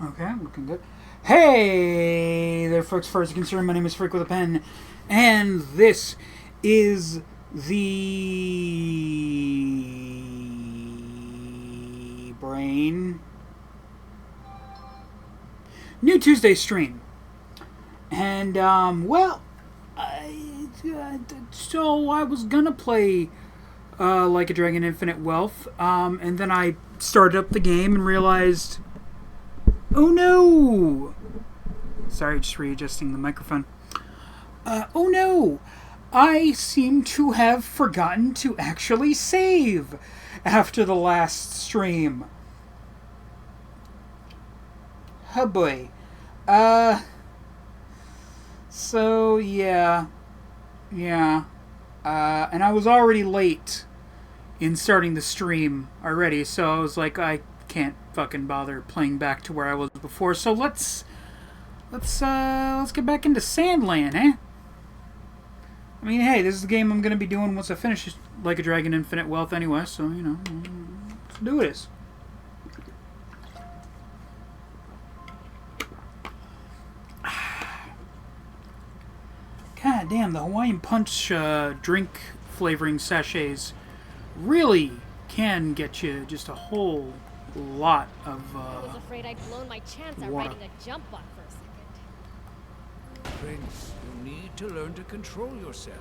Okay, I'm looking good. Hey there, folks. First concern, my name is Freak with a Pen, and this is the Brain New Tuesday stream. And, so I was gonna play Like a Dragon Infinite Wealth, and then I started up the game and realized, oh no! Sorry, just readjusting the microphone. Oh no! I seem to have forgotten to actually save after the last stream. Oh boy. So, yeah. Yeah. And I was already late in starting the stream already, so I was like, I can't fucking bother playing back to where I was before. So let's get back into Sandland, eh? I mean, hey, this is the game I'm gonna be doing once I finish Like a Dragon Infinite Wealth anyway. So let's do this. God damn, the Hawaiian Punch drink flavoring sachets really can get you just a whole lot of I was afraid I'd blown my chance at water. riding a jump bot for a second. Prince, you need to learn to control yourself.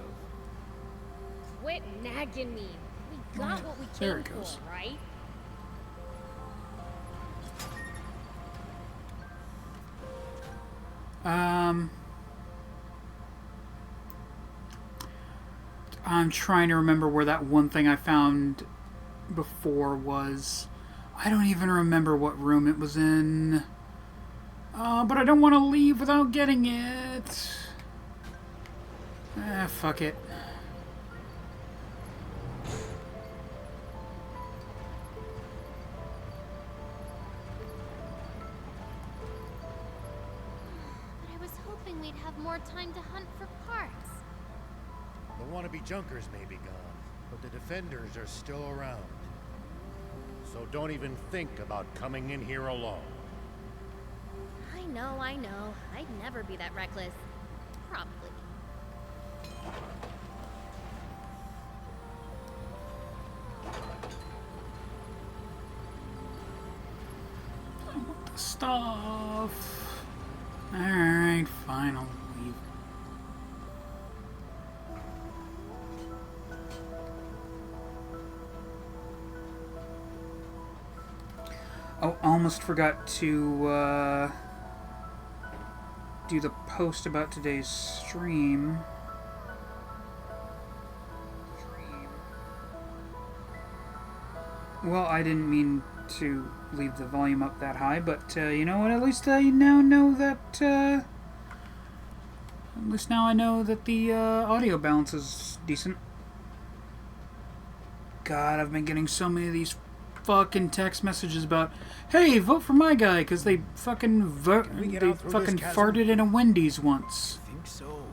Quit nagging me. We got what we There came it goes. for, right? I'm trying to remember where that one thing I found before was. I don't even remember what room it was in. But I don't want to leave without getting it. Fuck it. But I was hoping we'd have more time to hunt for parts. The wannabe junkers may be gone, but the defenders are still around. So don't even think about coming in here alone. I know. I'd never be that reckless. Probably. Stuff. Alright, fine, I'll leave. Oh, I almost forgot to do the post about today's stream. Well, I didn't mean to leave the volume up that high, but you know what? At least you now know that. At least now I know that the audio balance is decent. God, I've been getting so many of these fucking text messages about, hey, vote for my guy, because they fucking farted in a Wendy's once. I think so.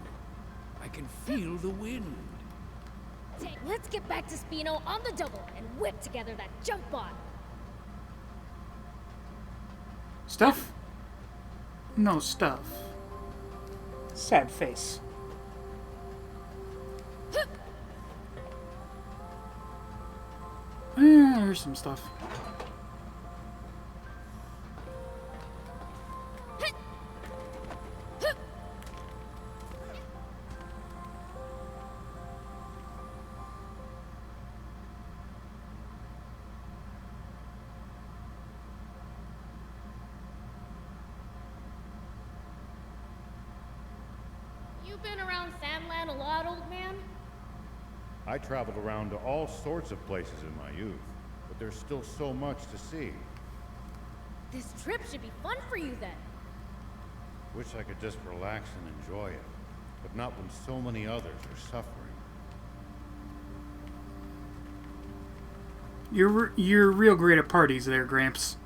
I can feel the wind. Dang, let's get back to Spino on the double and whip together that jump bot. Stuff? No stuff. Sad face. There's some stuff. You been around Sandland a lot, old man? I traveled around to all sorts of places in my youth, but there's still so much to see. This trip should be fun for you then. Wish I could just relax and enjoy it, but not when so many others are suffering. You're real great at parties there, Gramps.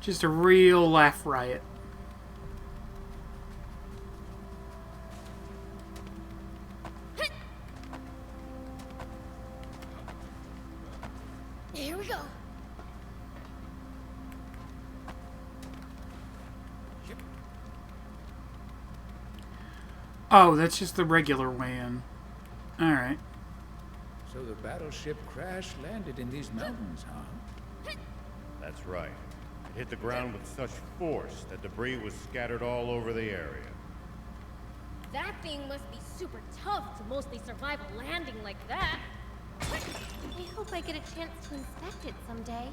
Just a real laugh riot. Here we go. Oh, that's just the regular way in. Alright. So the battleship crash landed in these mountains, huh? That's right. It hit the ground with such force that debris was scattered all over the area. That thing must be super tough to mostly survive a landing like that. I hope I get a chance to inspect it someday.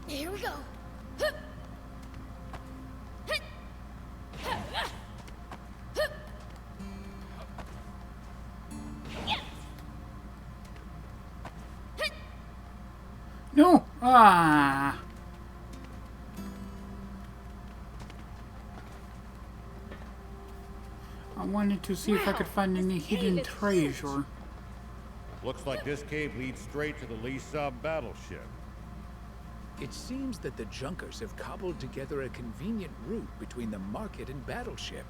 Here we go. No! Ah! I wanted to see if I could find any hidden treasure. Looks like this cave leads straight to the Lee Sub battleship. It seems that the Junkers have cobbled together a convenient route between the market and battleship.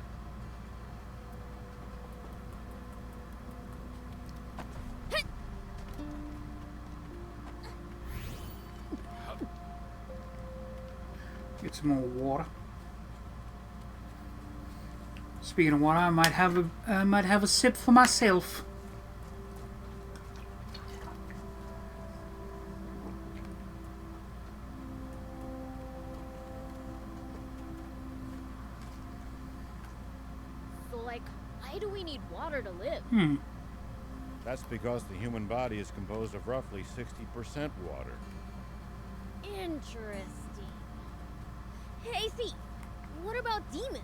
Get some more water. Speaking of water, I might have a sip for myself. So, like, why do we need water to live? That's because the human body is composed of roughly 60% water. Interesting. Hey, Thief, what about demons?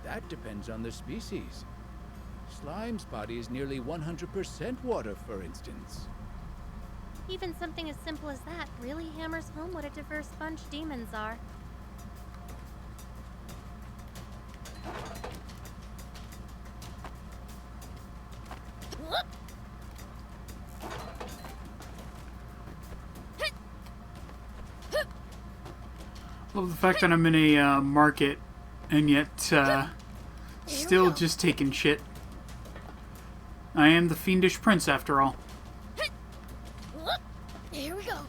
That depends on the species. Slime's body is nearly 100% water, for instance. Even something as simple as that really hammers home what a diverse bunch demons are. Whoop! Love the fact that I'm in a market and yet still just taking shit. I am the fiendish prince after all. Whoop! Here we go.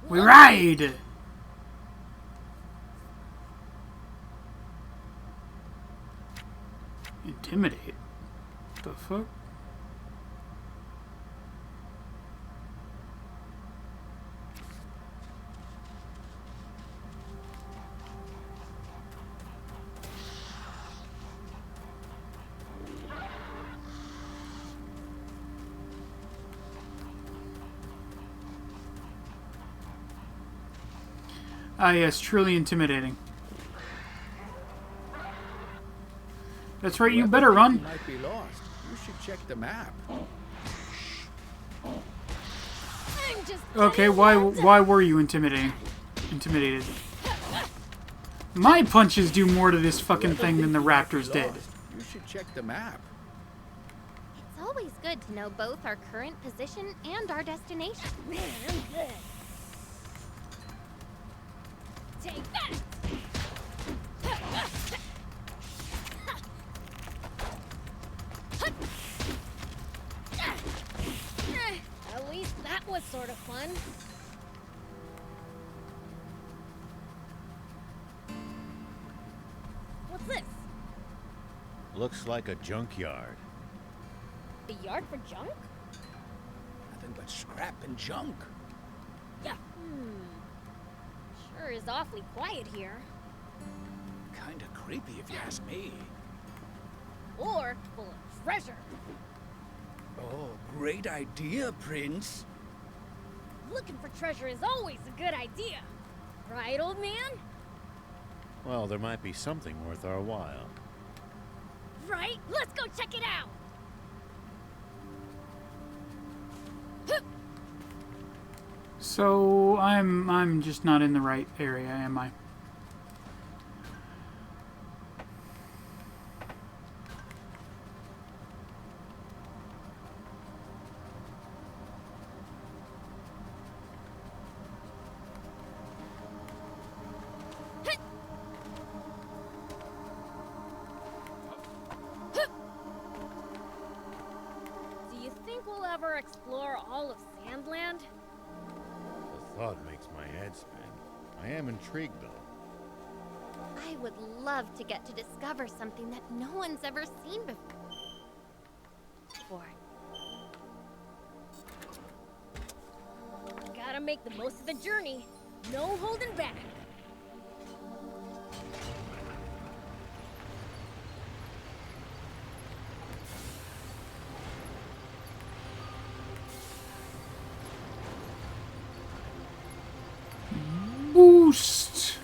We ride! Intimidate? The fuck? Ah, yes, truly intimidating. That's right, you Whoever better thinks run. You might be lost. You should check the map. I'm just Okay, why were you intimidated? My punches do more to this fucking Whoever thing than the thinks you might be raptors did. lost, You should check the map. It's always good to know both our current position and our destination. Man, I'm good. Take that! At least that was sort of fun. What's this? Looks like a junkyard. A yard for junk? Nothing but scrap and junk. Yeah. Sure is awfully quiet here. Kinda creepy if you ask me. Or full of treasure. Oh, great idea, Prince. Looking for treasure is always a good idea. Right, old man? Well, there might be something worth our while. Right? Let's go check it out! So I'm just not in the right area, am I? ever explore all of Sandland? The thought makes my head spin. I am intrigued, though. I would love to get to discover something that no one's ever seen before. Gotta make the most of the journey. No holding back. Boost.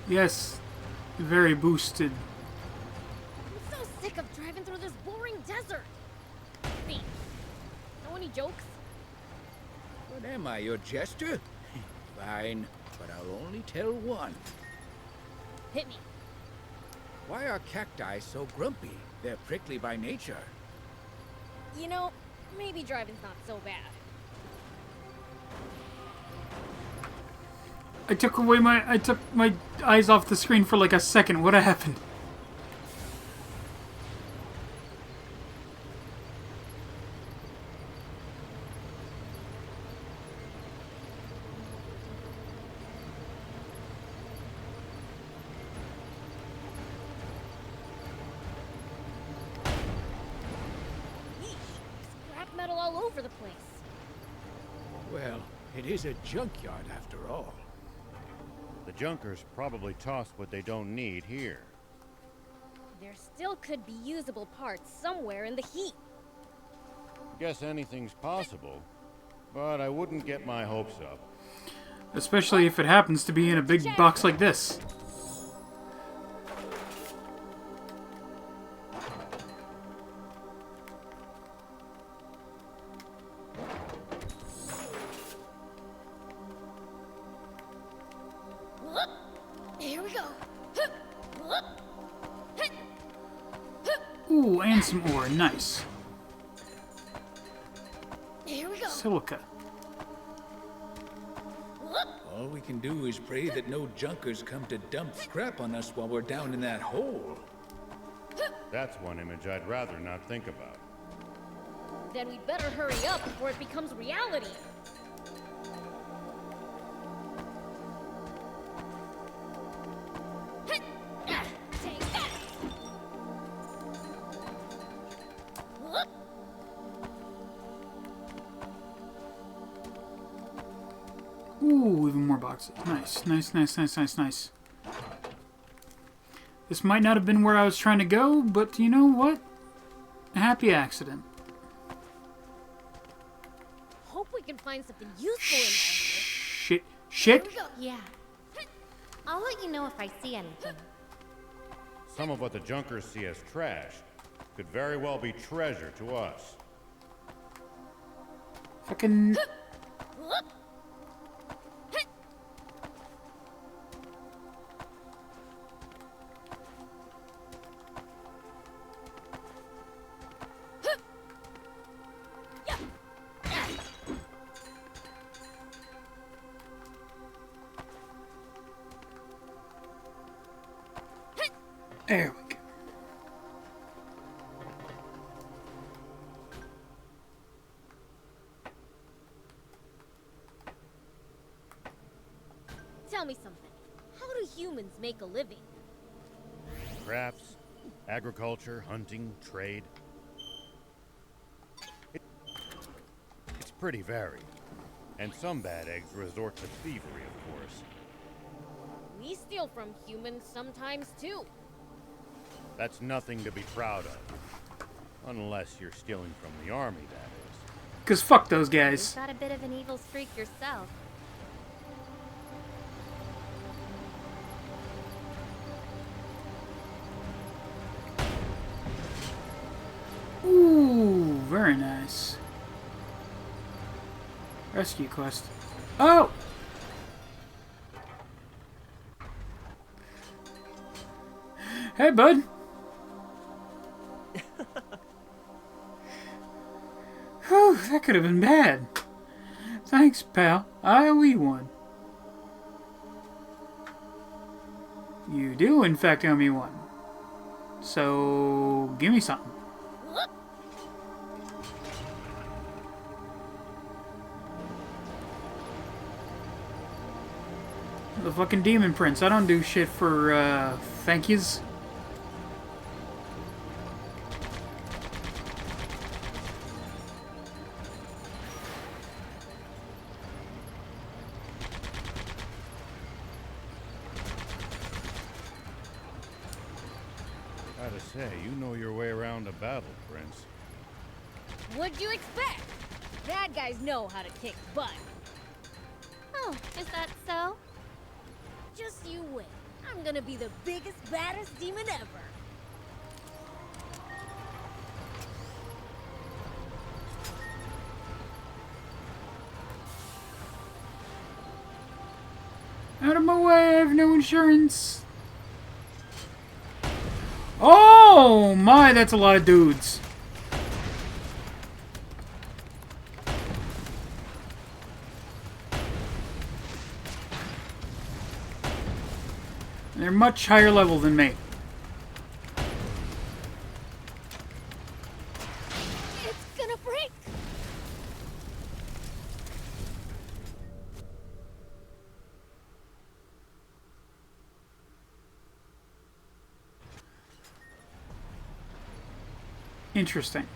Yes, very boosted. I'm so sick of driving through this boring desert. Hey, know any jokes? What am I, your jester? Fine, but I'll only tell one. Hit me. Why are cacti so grumpy? They're prickly by nature. You know, maybe driving's not so bad. I took my eyes off the screen for like a second. What happened? Yeesh, scrap metal all over the place. Well, it is a junkyard after all. The junkers probably toss what they don't need here. There still could be usable parts somewhere in the heat. Guess anything's possible, but I wouldn't get my hopes up. Especially if it happens to be in a big box like this. Here we go. Ooh, and some ore. Nice. Here we go. Silica. All we can do is pray that no junkers come to dump scrap on us while we're down in that hole. That's one image I'd rather not think about. Then we'd better hurry up before it becomes reality. Take that. Ooh, even more boxes. Nice, nice, nice, nice, nice, nice. This might not have been where I was trying to go, but you know what? A happy accident. Hope we can find something useful in there. Shit. Shit. Here we go. Yeah. I'll let you know if I see anything. Some of what the junkers see as trash could very well be treasure to us. Fucking. There we go. Tell me something. How do humans make a living? Crafts, agriculture, hunting, trade. It's pretty varied. And some bad eggs resort to thievery, of course. We steal from humans sometimes too. That's nothing to be proud of. Unless you're stealing from the army, that is. Because fuck those You've guys. got a bit of an evil streak yourself. Ooh, very nice. Rescue quest. Oh! Hey, bud. Whew, that could have been bad. Thanks, pal. I owe you one. You do, in fact, owe me one. So, give me something. The fucking demon prince. I don't do shit for, thank yous. Gotta say, you know your way around a battle, Prince. What'd you expect? Bad guys know how to kick butt. Oh, is that so? Just you wait. I'm gonna be the biggest, baddest demon ever. Out of my way, I have no insurance. Oh my, that's a lot of dudes. They're much higher level than me. It's gonna break. Interesting.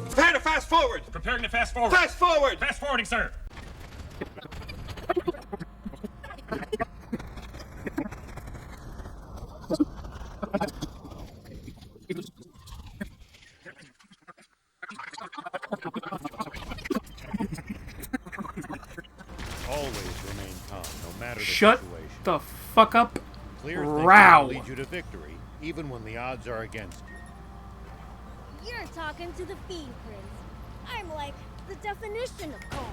Prepare to fast forward! Preparing to fast forward. Fast forward! Fast forwarding, sir. Always remain calm, no matter the Shut situation. the fuck up. Clear thinking Row. will lead you to victory, even when the odds are against you. You're talking to the Fiend Prince. I'm like the definition of calm.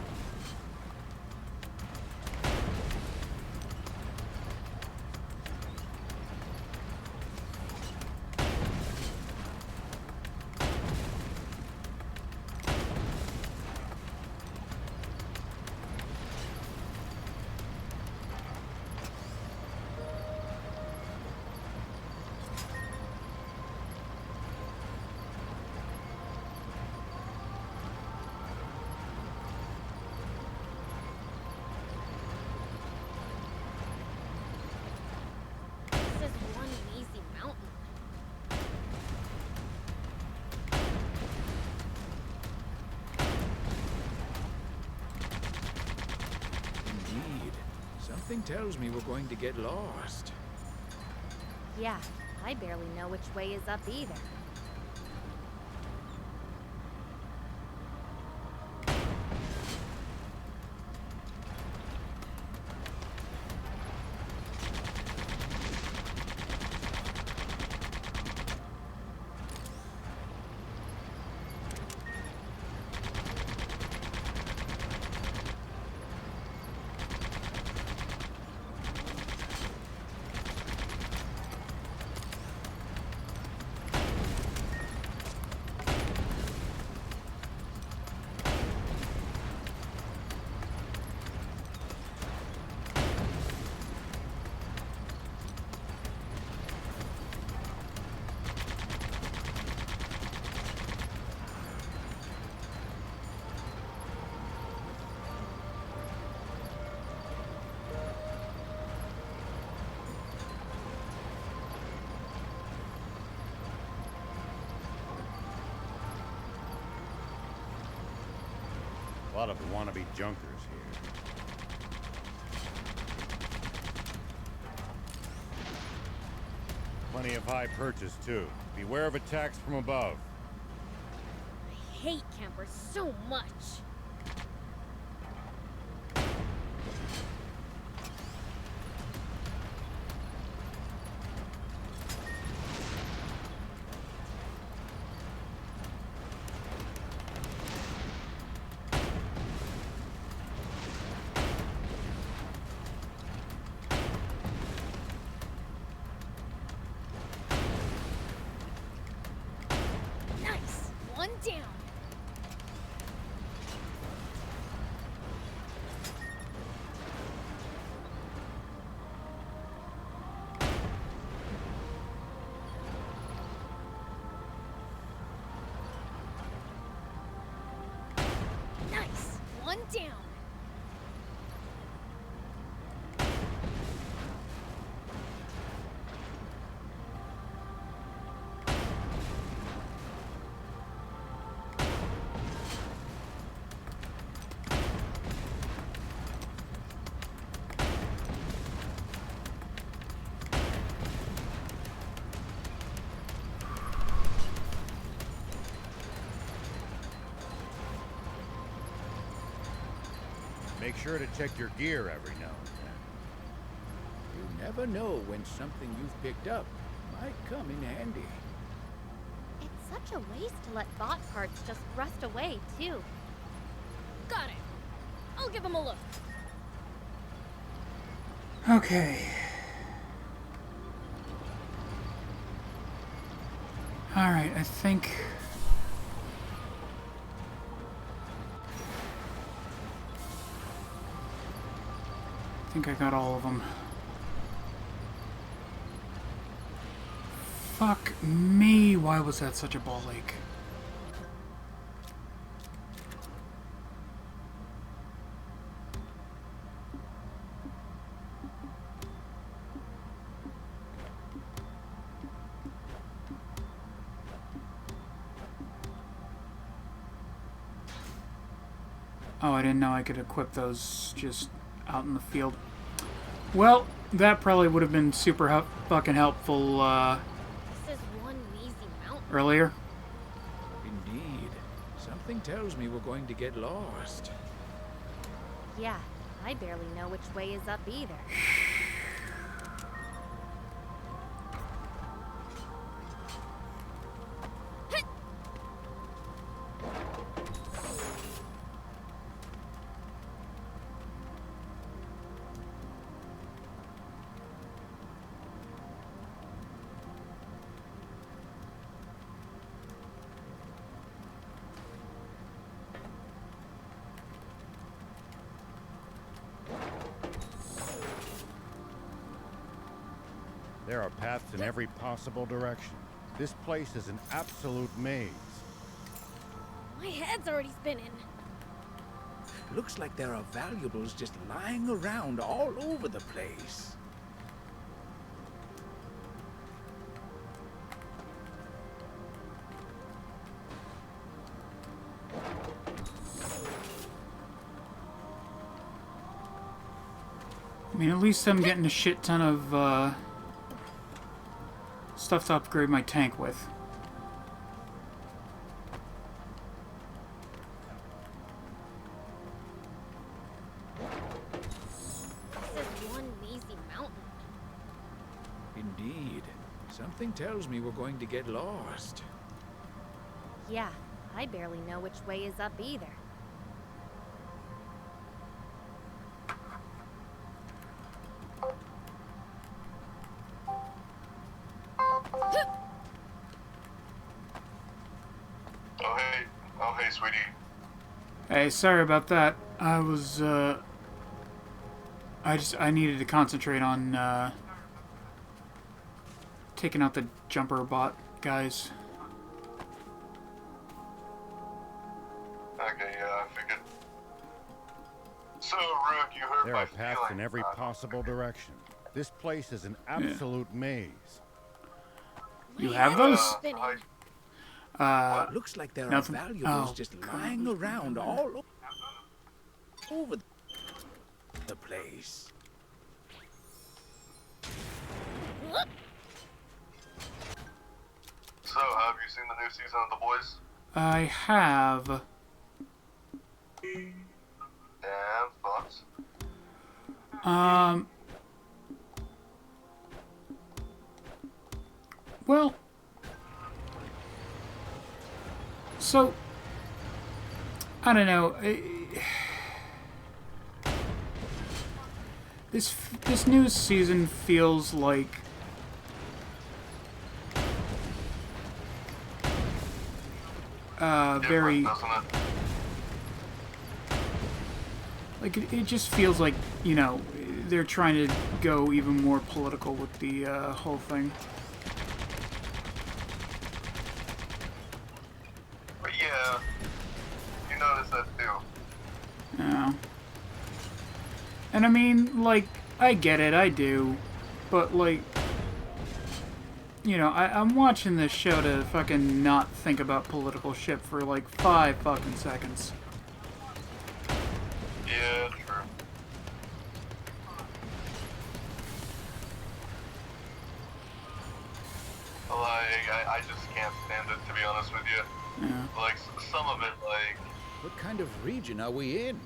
This is one easy mountain. Indeed. Something tells me we're going to get lost. Yeah, I barely know which way is up either. A lot of wannabe junkers here. Plenty of high purchase, too. Beware of attacks from above. I hate campers so much. Nice. One down. Make sure to check your gear every now and then. You never know when something you've picked up might come in handy. It's such a waste to let bot parts just rust away, too. Got it. I'll give him a look. Okay. Alright, I think I got all of them. Fuck me, why was that such a ball ache? Oh, I didn't know I could equip those just out in the field. Well, that probably would have been super fucking helpful This is one easy mountain. earlier. Indeed. Something tells me we're going to get lost. Yeah, I barely know which way is up either. There are paths in every possible direction. This place is an absolute maze. My head's already spinning. Looks like there are valuables just lying around all over the place. I mean, at least I'm getting a shit ton of stuff to upgrade my tank with. This is one easy mountain. Indeed. Something tells me we're going to get lost. Yeah, I barely know which way is up either. Oh hey, sweetie. Hey, sorry about that. I was, I needed to concentrate on, taking out the jumper bot guys. Okay, yeah, I figured. So, Rook, you heard There my are paths in feeling every about it. possible direction. This place is an absolute maze. You have those? Spinning. Looks like there Nothing. are valuables Oh, just lying around all over the place. So, have you seen the new season of The Boys? I have. And thoughts? Well, so I don't know. This new season feels like very Different, doesn't it? like it just feels like, you know, they're trying to go even more political with the whole thing. But yeah, you notice that too. Yeah. And I mean, like, I get it, I do. But, like, you know, I'm watching this show to fucking not think about political shit for, like, 5 fucking seconds. Yeah, true. Like, I just can't stand it, to be honest with you. Yeah. Like, some of it, like, What kind of region are we in?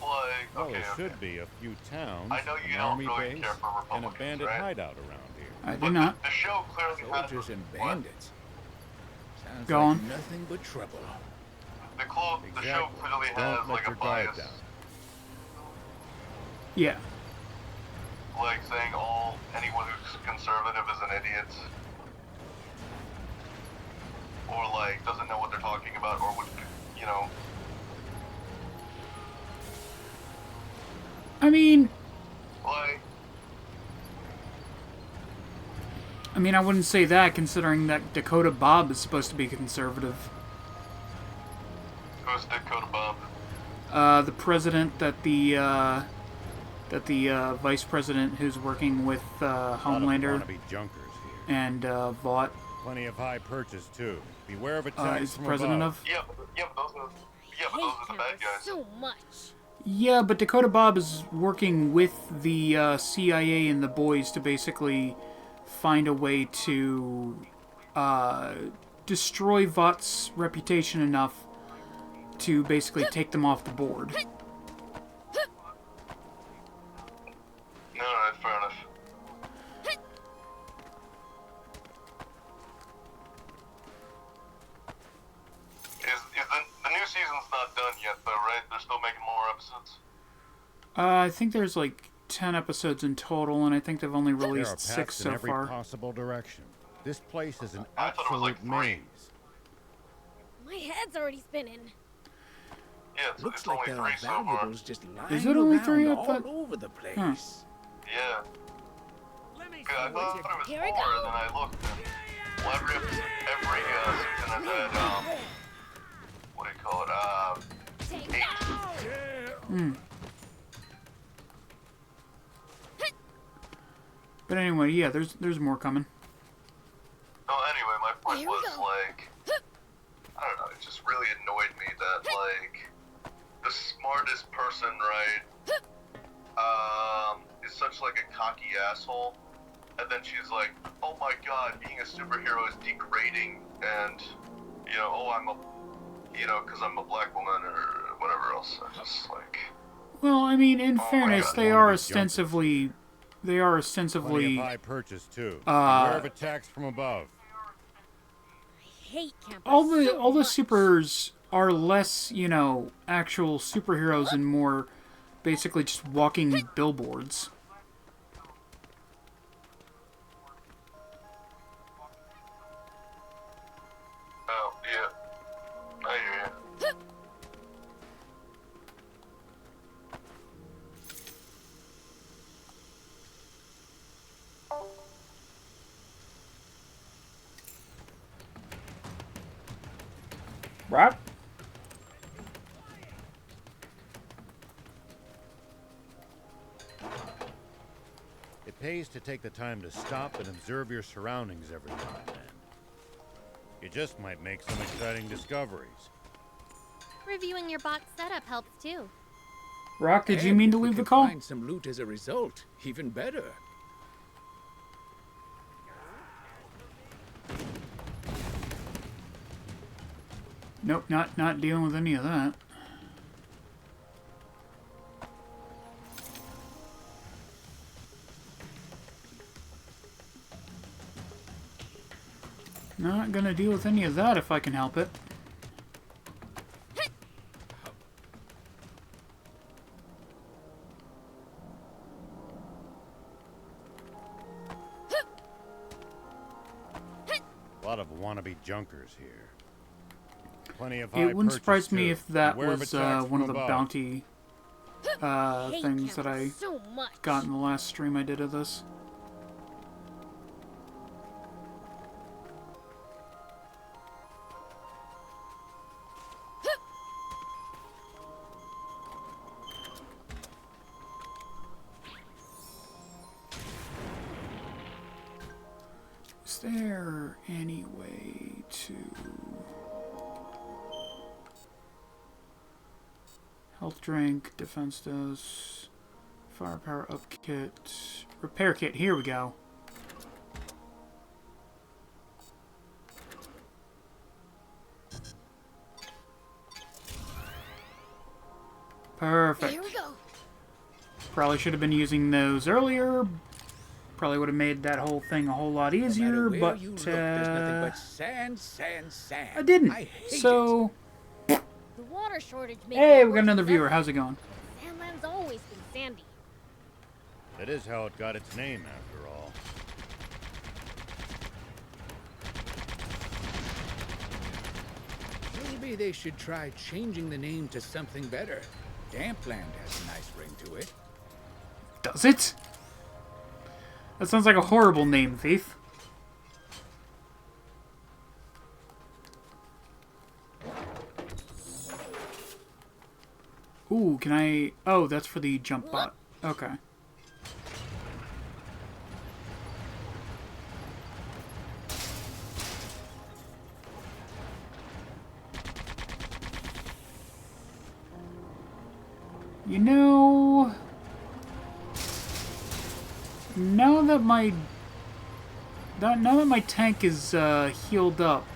like, Well, okay, there okay. should be a few towns, I know you an don't army really base, care for and a Republicans, bandit right? hideout around here. I do But not. the show clearly has... Soldiers and What? bandits. Sounds Go like on. nothing but trouble. The show Exactly. clearly Don't has, let like, your a guard bias. down. Yeah. Like, saying anyone who's conservative is an idiot. Or, like, doesn't know what they're talking about, or would, you know... I mean, Like... I wouldn't say that, considering that Dakota Bob is supposed to be conservative. Who's Dakota Bob? The president that the vice president who's working with Homelander Wannabe junkers here. and Vought Plenty of high purchase too. Beware of attacks is the from president above. of. But those are the bad guys. So much. Yeah, but Dakota Bob is working with the CIA and the boys to basically find a way to destroy Vought's reputation enough to basically take them off the board. No, fair enough. The new season's not done yet, though, right? They're still making more episodes. I think there's like 10 episodes in total, and I think they've only There are released paths 6 in so every far. possible direction. This place is an I thought it was like absolute 3. maze. My head's already spinning. Yeah, it's Looks only like there 3 are so far. valuables just lying Is it only around 3? I all thought- over the place. Huh. Yeah. Good, I thought it was 4, Here we and go. then I looked. Well, every season has had, what do you call it? Take 8. Hmm. But anyway, yeah, there's more coming. Oh, anyway, my point Here we was, go. like, I don't know, it just really annoyed me that, like, the smartest person, right, is such, like, a cocky asshole, and then she's like, oh my god, being a superhero is degrading, and, you know, because I'm a black woman, or whatever else, I just, like... Well, I mean, in Oh my fairness, God. they Wannabe are junkers. ostensibly Plenty of high purchase too. Beware of attacks from above. I hate campers all the so much. supers are less, actual superheroes and more basically just walking billboards. Oh, yeah. I hear you. Right? It pays to take the time to stop and observe your surroundings every now and then. You just might make some exciting discoveries. Reviewing your bot's setup helps too. Rock, did you And mean to if we leave the can call? Find some loot as a result. Even better. Nope, not dealing with any of that. Not gonna deal with any of that if I can help it. A lot of wannabe junkers here. Plenty of high It wouldn't purchase, surprise me too. if that Beware of was attacks one from of the above. bounty Hate things that I campers so much. got in the last stream I did of this. Is there any way to... Health drink, defense dose, firepower up kit, repair kit, here we go. Perfect. Here we go. Probably should have been using those earlier. Probably would have made that whole thing a whole lot No matter easier, where but you look, there's nothing but sand, sand, sand. I didn't. I hate So, The water shortage makes hey, it we got worse another than viewer. ever. How's it going? Sandland's always been sandy. That is how it got its name, after all. Maybe they should try changing the name to something better. Dampland has a nice ring to it. Does it? That sounds like a horrible name, Thief. Ooh, can I... Oh, that's for the jump bot. Okay. You know... Now that my tank is healed up,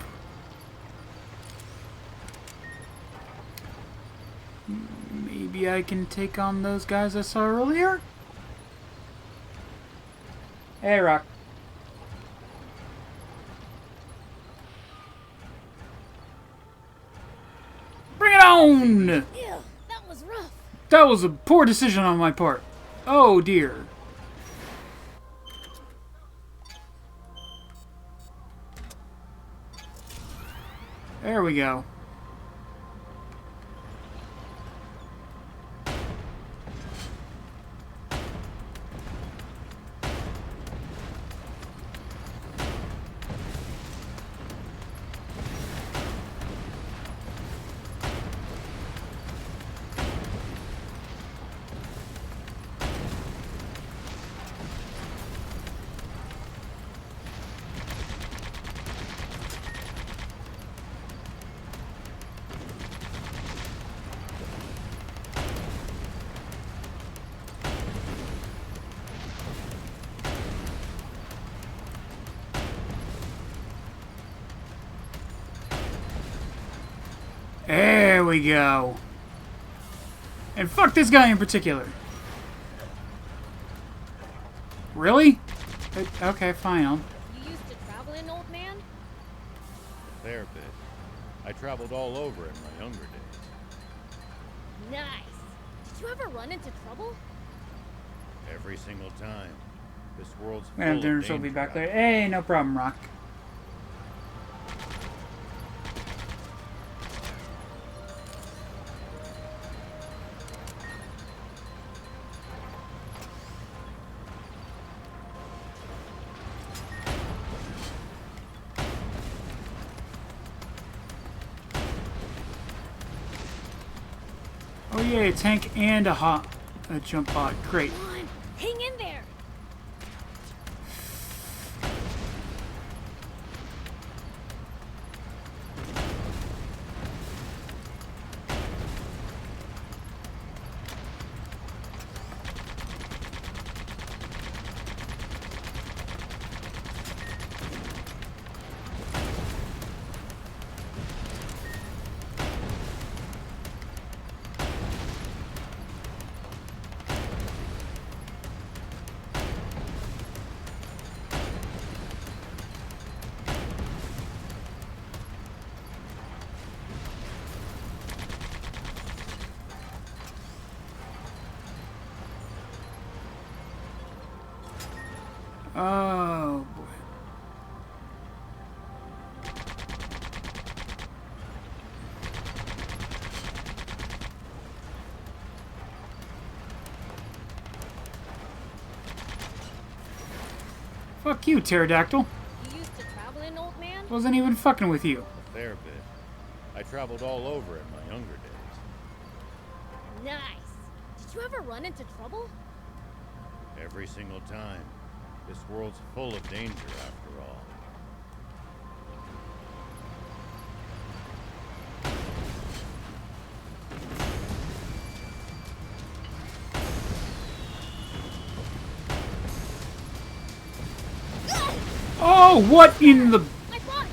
maybe I can take on those guys I saw earlier? Hey, Rock. Bring it on! Ew, that was rough. That was a poor decision on my part. Oh dear. There we go. There we go. And fuck this guy in particular. Really? Okay, fine. You used to travel in, old man? A fair bit. I traveled all over in my younger days. Nice. Did you ever run into trouble? Every single time. This world's We're gonna have full of dinner, so we'll be danger back out there. there. Hey, no problem, Rock. Oh yeah, a tank and a jump bot. Great. Come on, hang in there. Oh boy. Fuck you, pterodactyl. You used to travel in, old man? Wasn't even fucking with you. A fair bit. I traveled all over in my younger days. Nice. Did you ever run into trouble? Every single time. This world's full of danger, after all. Oh, what in the... My butt!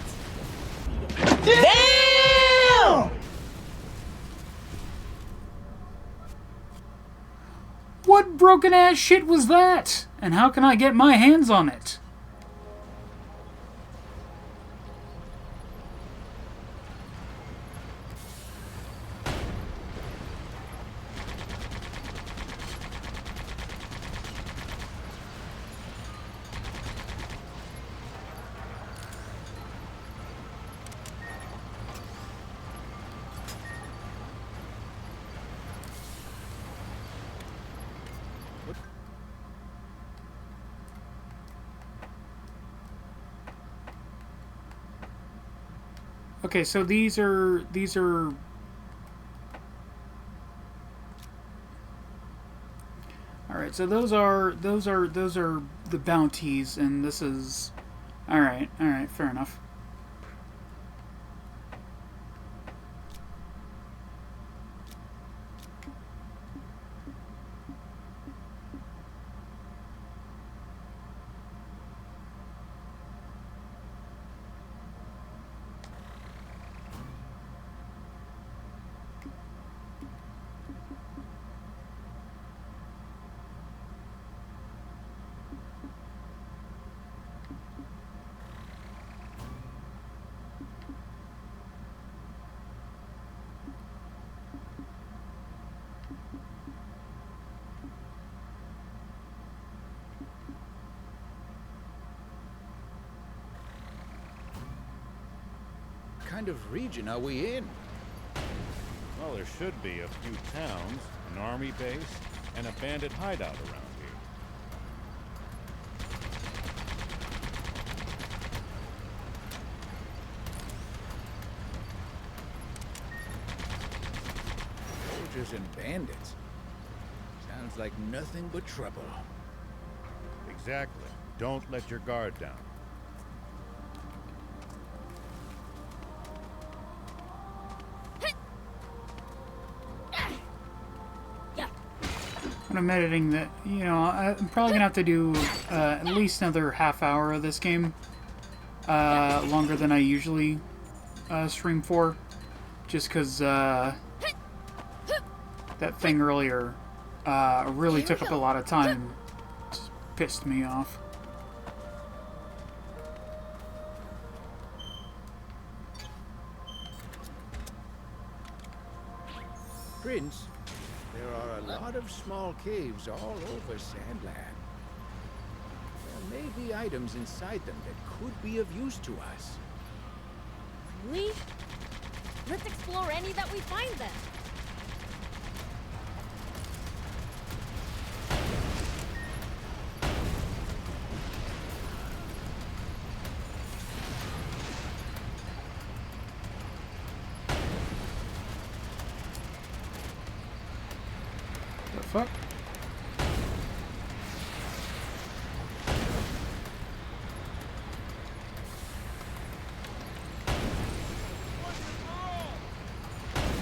What broke broken ass shit was that? And how can I get my hands on it? Okay, so these are all right. So those are the bounties, and this is all right. All right, fair enough. What kind of region are we in? Well, there should be a few towns, an army base, and a bandit hideout around here. Soldiers and bandits. Sounds like nothing but trouble. Exactly. Don't let your guard down. When I'm editing that, you know, I'm probably gonna have to do at least another half hour of this game, longer than I usually stream for, just because that thing earlier really took up a lot of time. Just pissed me off. Prince, there are a lot of small caves all over Sandland. There may be items inside them that could be of use to us. Really? Let's explore any that we find then. The fuck?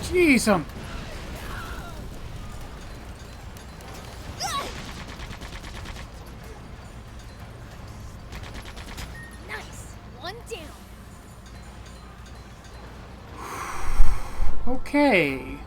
Jeez, Nice. One down. okay.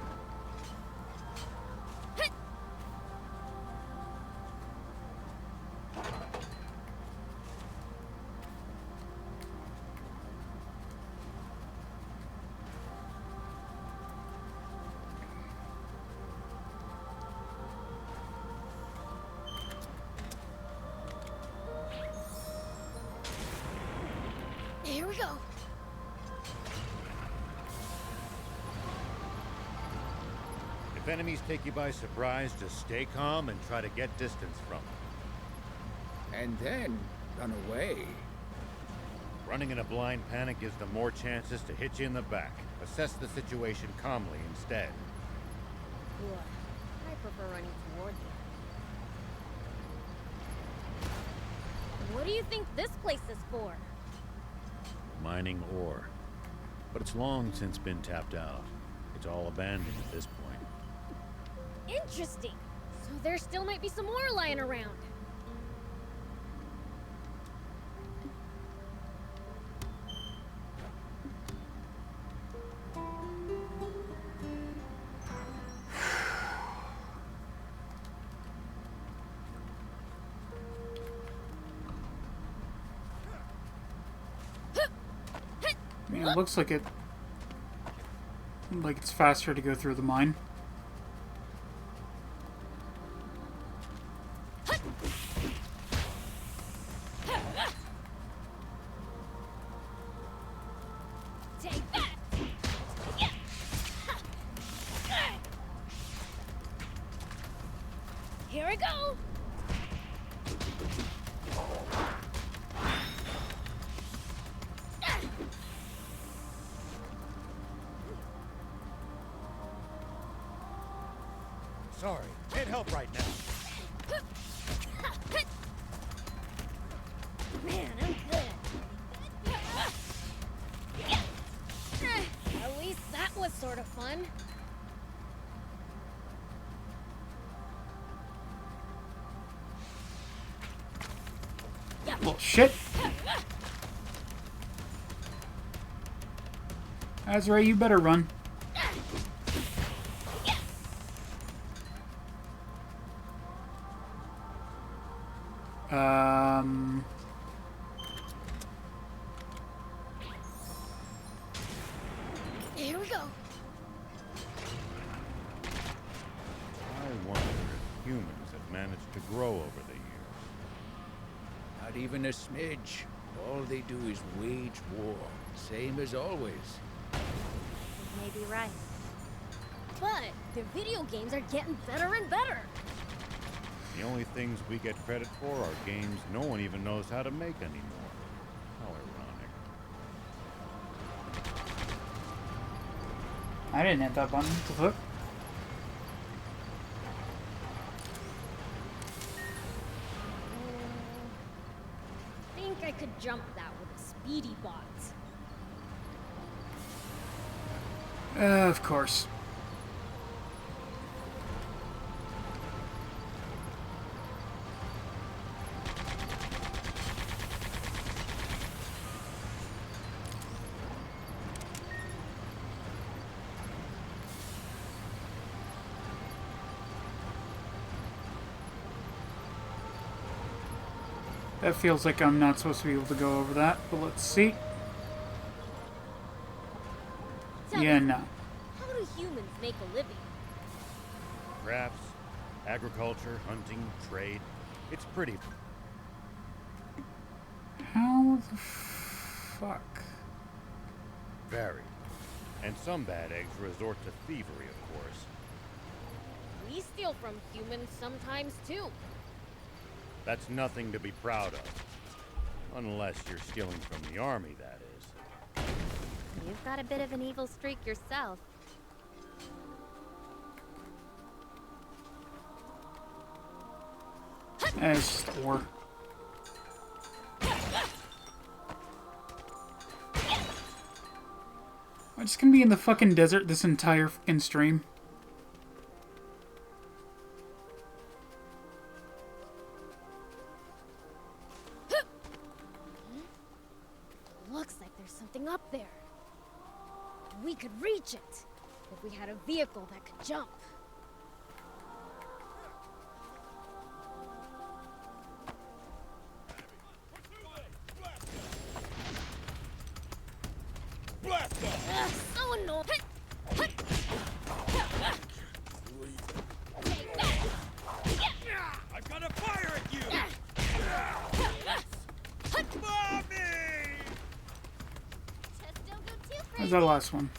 Here we go. If enemies take you by surprise, just stay calm and try to get distance from them. And then run away. Running in a blind panic gives them more chances to hit you in the back. Assess the situation calmly instead. Ugh, I prefer running toward you. What do you think this place is for? Mining ore. But it's long since been tapped out. It's all abandoned at this point. Interesting. So there still might be some more lying around. It looks like it's faster to go through the mine. Take that! Here we go! Sorry, can't help right now. Man, I'm good. At least that was sort of fun. Well, shit. Azrael, you better run. Here we go. I wonder if humans have managed to grow over the years. Not even a smidge. All they do is wage war. Same as always. You may be right. But the video games are getting better and better. The only things we get credit for are games no one even knows how to make anymore. How ironic. I didn't hit that button. What the fuck? I think I could jump that with a speedy bot. Of course. That feels like I'm not supposed to be able to go over that, but let's see. Tell Yeah, me, no. how do humans make a living? Crafts, agriculture, hunting, trade. It's pretty. How the fuck? Varied. And some bad eggs resort to thievery, of course. We steal from humans sometimes too. That's nothing to be proud of. Unless you're stealing from the army, that is. You've got a bit of an evil streak yourself. It's just war. I'm just gonna be in the fucking desert this entire fucking stream. Looks like there's something up there. We could reach it if we had a vehicle that could jump. Ugh, so annoying. I'm gonna fire at you! Mommy! Just don't go too Where's crazy. that last one?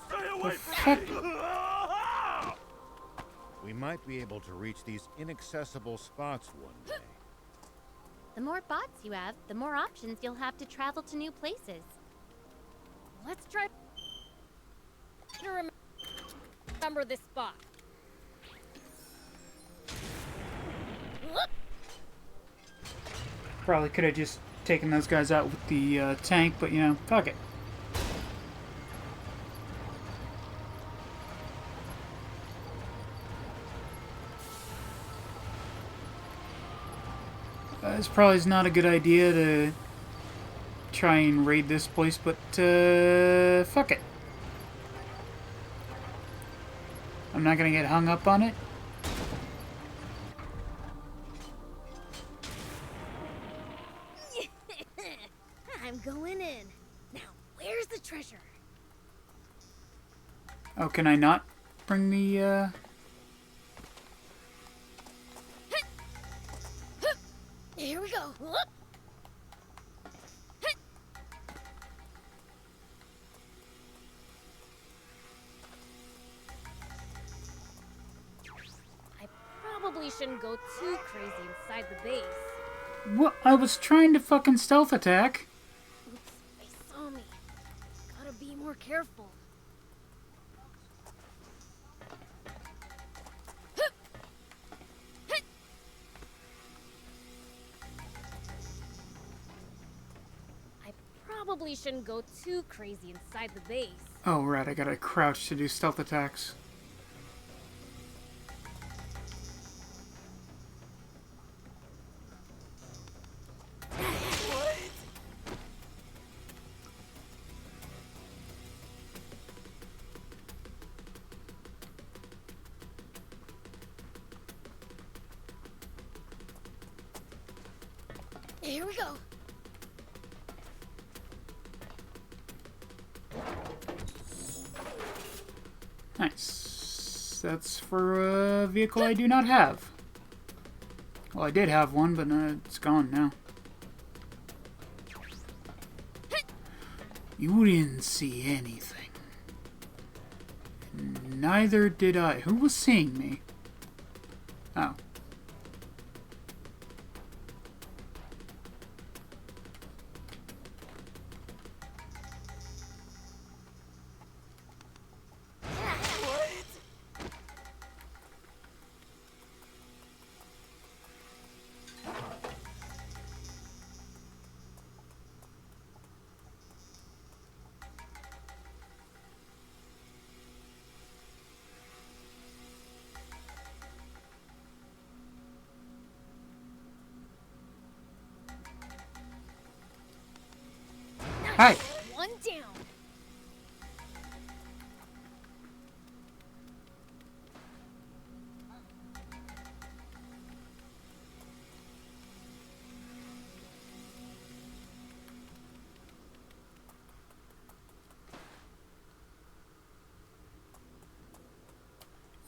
Stay away The from fuck? me! We might be able to reach these inaccessible spots one day. The more bots you have, the more options you'll have to travel to new places. Let's try to remember this spot. Whoop. Probably could have just taken those guys out with the tank, but you know, fuck it. This probably is not a good idea to try and raid this place, but fuck it. I'm not gonna get hung up on it. I'm going in. Now, where's the treasure? Oh, can I not bring the, Here we go. I probably shouldn't go too crazy inside the base. What? I was trying to fucking stealth attack. Oops, they saw me. Gotta be more careful. I probably shouldn't go too crazy inside the base. Oh, right, I gotta crouch to do stealth attacks. Here we go. Nice. That's for a vehicle I do not have. Well, I did have one, but it's gone now. You didn't see anything. Neither did I. Who was seeing me? Oh. Hi. One down.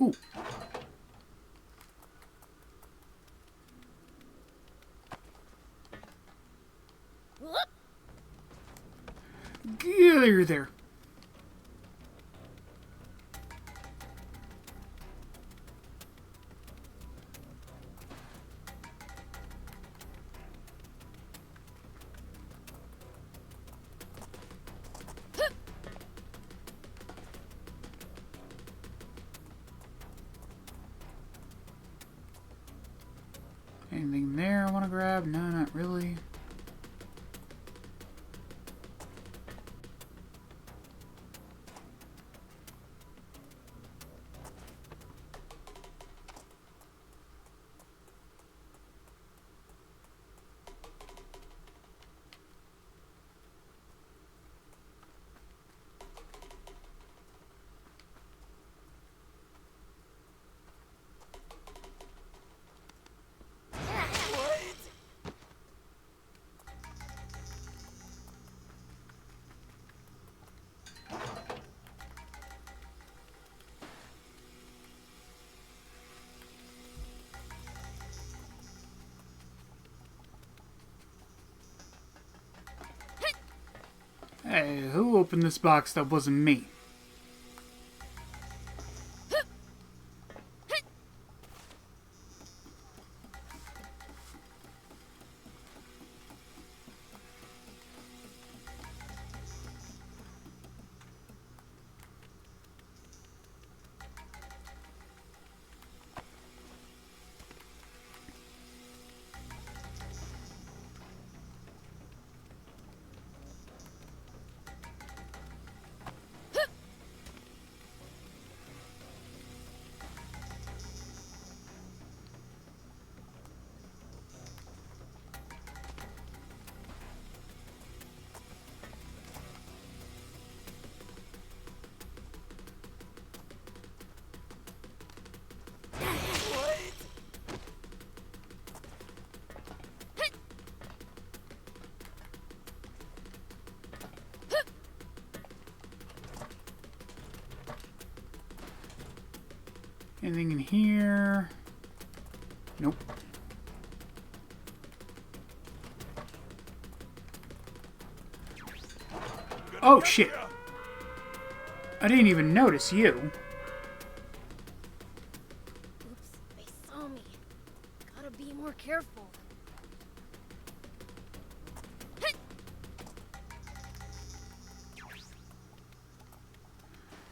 Ooh. Whoop. Get there. Anything there I want to grab? No, not really. Hey, who opened this box that wasn't me? Anything in here? Nope. Oh, shit. I didn't even notice you. Oops, they saw me. Gotta be more careful.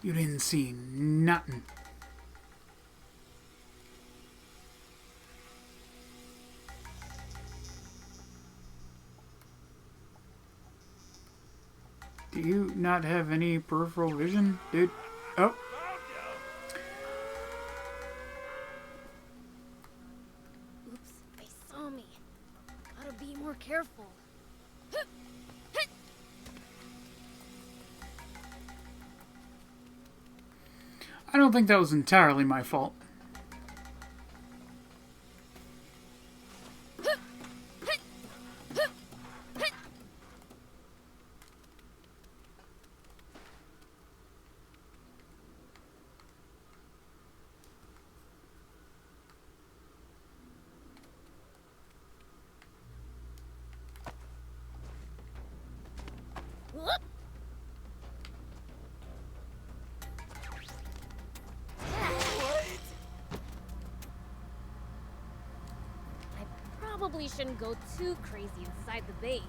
You didn't see nothing. Do you not have any peripheral vision, dude? Oh. Oops, they saw me. Gotta be more careful. I don't think that was entirely my fault. Whoop! I probably shouldn't go too crazy inside the base.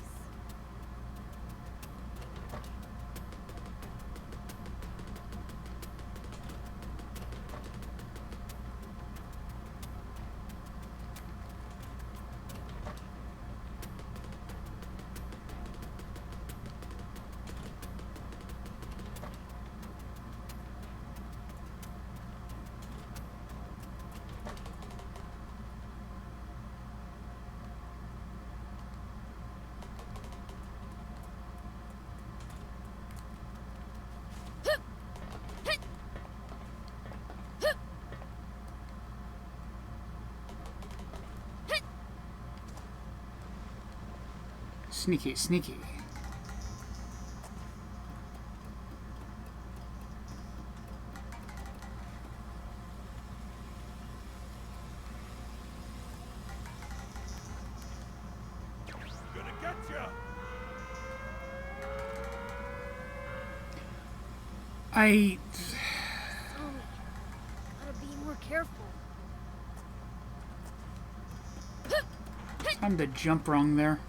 Sneaky, sneaky. Gonna get ya. I... Saw me. Gotta be more careful. Time to jump wrong there.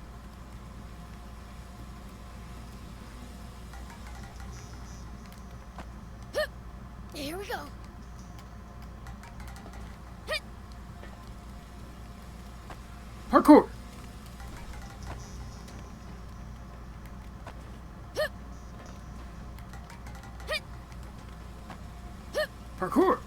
Here we go. Parkour! Parkour!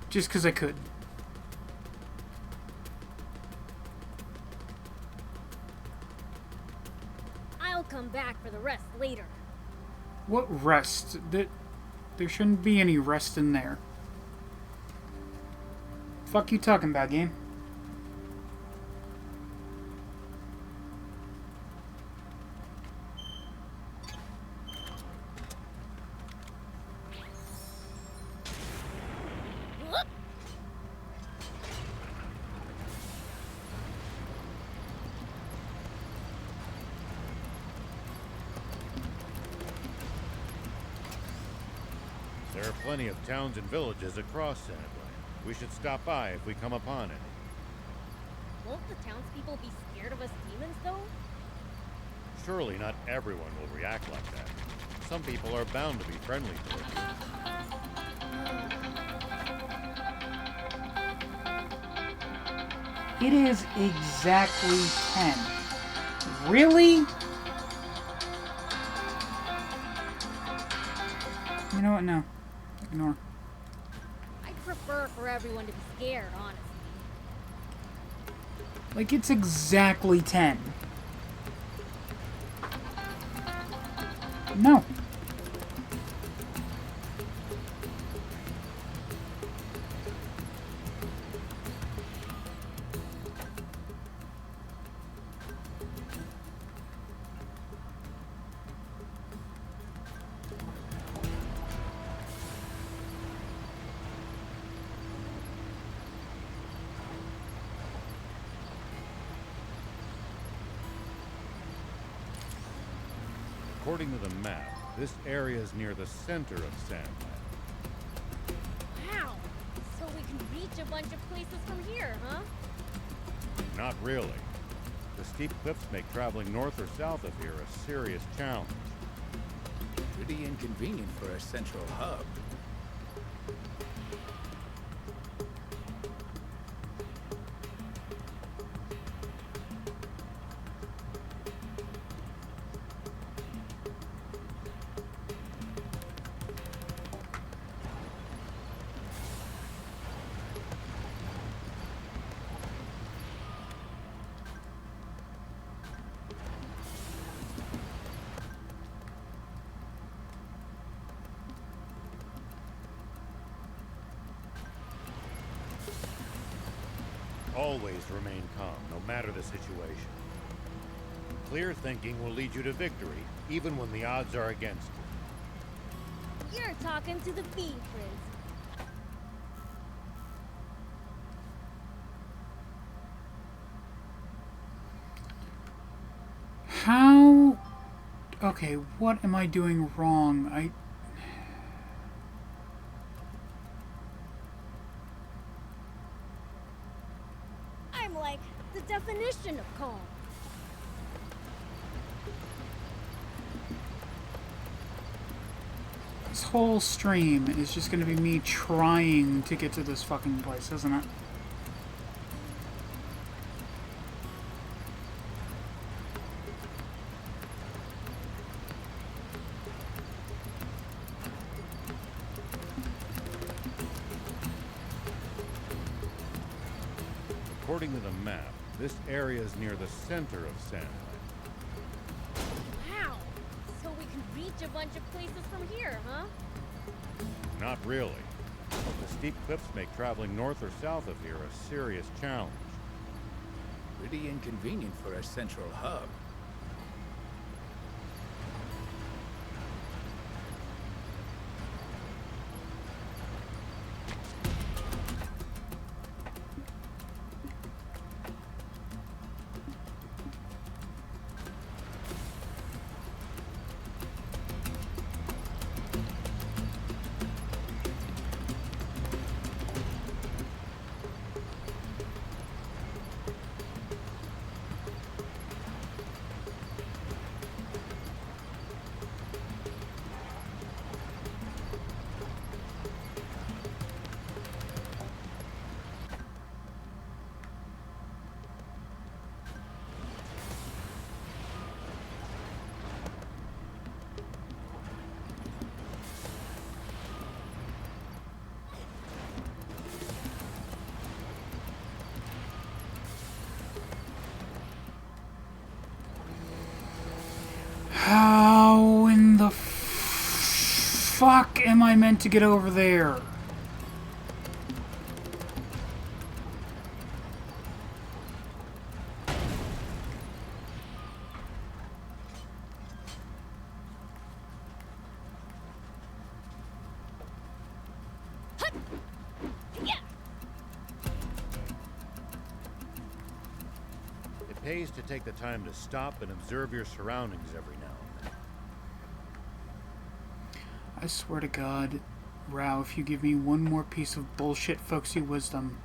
Just because I could. I'll come back for the rest later. What rest? There shouldn't be any rest in there. Fuck you talking about, game? Whoop! There are plenty of towns and villages across Sandland. We should stop by if we come upon any. Won't the townspeople be scared of us demons, though? Surely not everyone will react like that. Some people are bound to be friendly towards you. It is exactly 10. Really? You know what? No. Ignore. I'd prefer for everyone to be scared, honestly. Like, it's exactly 10. No. According to the map, this area is near the center of Sandland. Wow! So we can reach a bunch of places from here, huh? Not really. The steep cliffs make traveling north or south of here a serious challenge. Pretty inconvenient for a central hub. Always remain calm, no matter the situation. Clear thinking will lead you to victory, even when the odds are against you. You're talking to the Bean Prince. How... Okay, what am I doing wrong? I'm like the definition of calm. This whole stream is just gonna be me trying to get to this fucking place, isn't it? According to the map, this area is near the center of Sandland. Wow! So we can reach a bunch of places from here, huh? Not really. The steep cliffs make traveling north or south of here a serious challenge. Pretty inconvenient for a central hub. How in the fuck am I meant to get over there? It pays to take the time to stop and observe your surroundings every now and then. I swear to God, Rao, if you give me one more piece of bullshit folksy wisdom.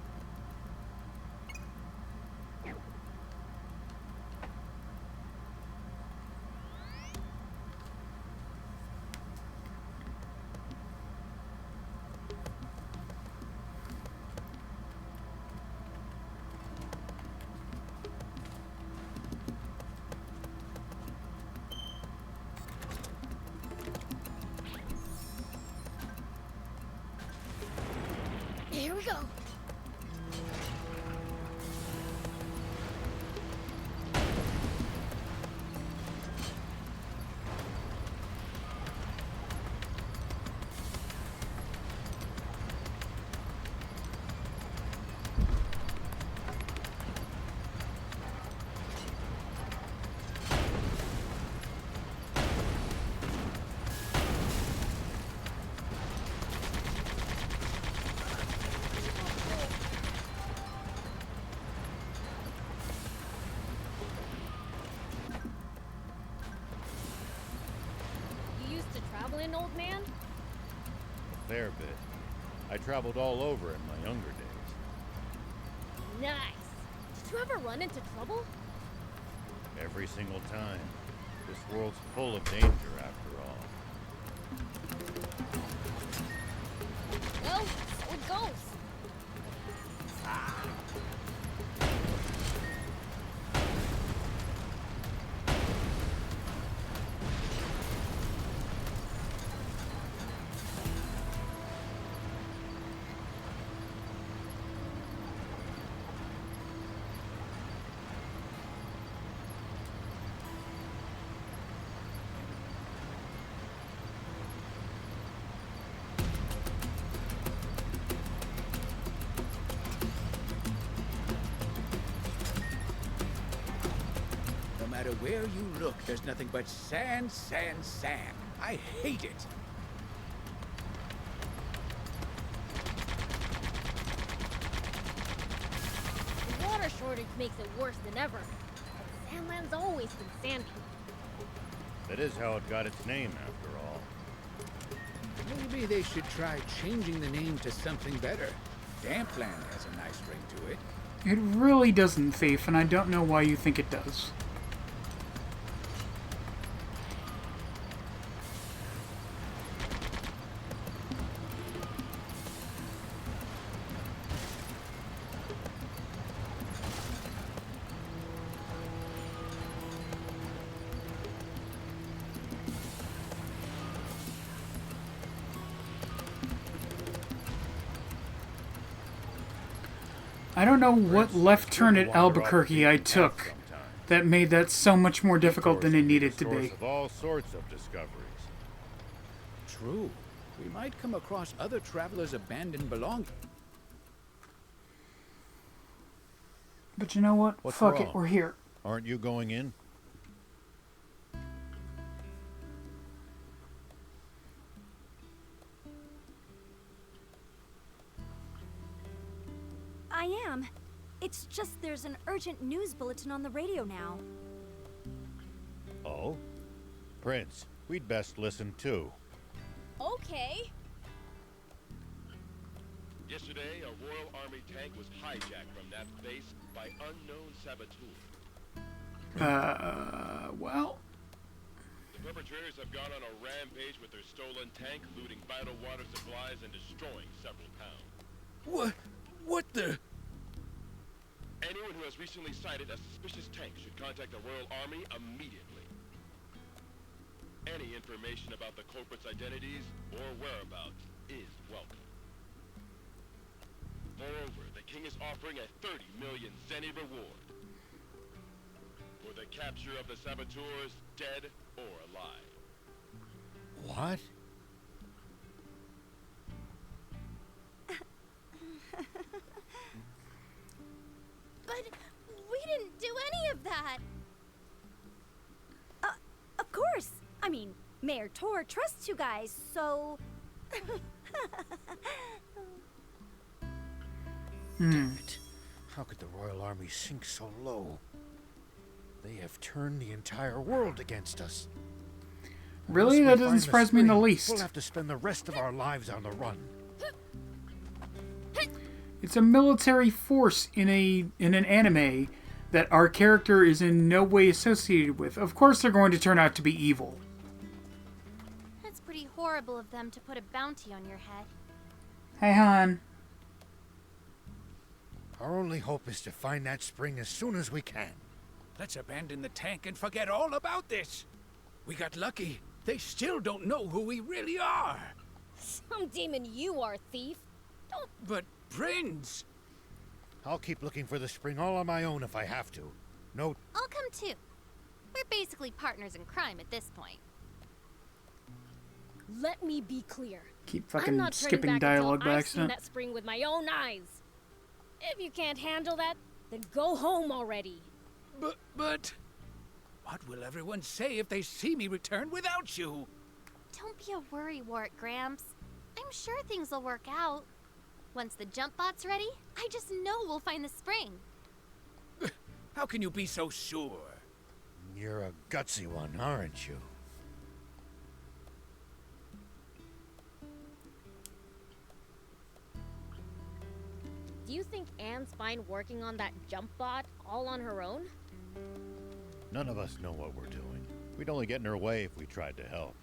Here we go. traveling, old man? A fair bit. I traveled all over in my younger days. Nice. Did you ever run into trouble? Every single time. This world's full of danger, after all. Well, so it goes. No matter where you look, there's nothing but sand, sand, sand. I hate it. The water shortage makes it worse than ever. But Sandland's always been sandy. That is how it got its name, after all. Maybe they should try changing the name to something better. Dampland has a nice ring to it. It really doesn't, Thief, and I don't know why you think it does. I don't know what left turn at Albuquerque I took that made that so much more difficult than it needed to be. Of all sorts of discoveries. True. We might come across other travelers' abandoned belongings. But you know what? What's Fuck wrong? it, we're here. Aren't you going in? I am. It's just there's an urgent news bulletin on the radio now. Oh? Prince, we'd best listen too. Okay. Yesterday, a Royal Army tank was hijacked from that base by unknown saboteurs. Well, The perpetrators have gone on a rampage with their stolen tank, looting vital water supplies and destroying several towns. What the? Anyone who has recently sighted a suspicious tank should contact the Royal Army immediately. Any information about the culprits' identities or whereabouts is welcome. Moreover, the king is offering a 30 million zenny reward for the capture of the saboteurs, dead or alive. What? But we didn't do any of that. Of course. I mean, Mayor Tor trusts you guys, so... Damn it. How could the Royal Army sink so low? They have turned the entire world against us. really? Unless That we doesn't find the surprise me in the spring, least. We'll have to spend the rest of our lives on the run. It's a military force in an anime that our character is in no way associated with. Of course they're going to turn out to be evil. That's pretty horrible of them to put a bounty on your head. Hey, hon. Our only hope is to find that spring as soon as we can. Let's abandon the tank and forget all about this. We got lucky. They still don't know who we really are. Some demon you are, thief. Don't. But, Prince... I'll keep looking for the spring all on my own if I have to. No, I'll come too. We're basically partners in crime at this point. Let me be clear. Keep I'm fucking not turning skipping back dialogue until by I've seen accident. that spring with my own eyes. If you can't handle that, then go home already. But... What will everyone say if they see me return without you? Don't be a worrywart, Gramps. I'm sure things will work out. Once the jump bot's ready, I just know we'll find the spring. How can you be so sure? you're a gutsy one, aren't you? Do you think Anne's fine working on that jump bot all on her own? None of us know what we're doing. We'd only get in her way if we tried to help.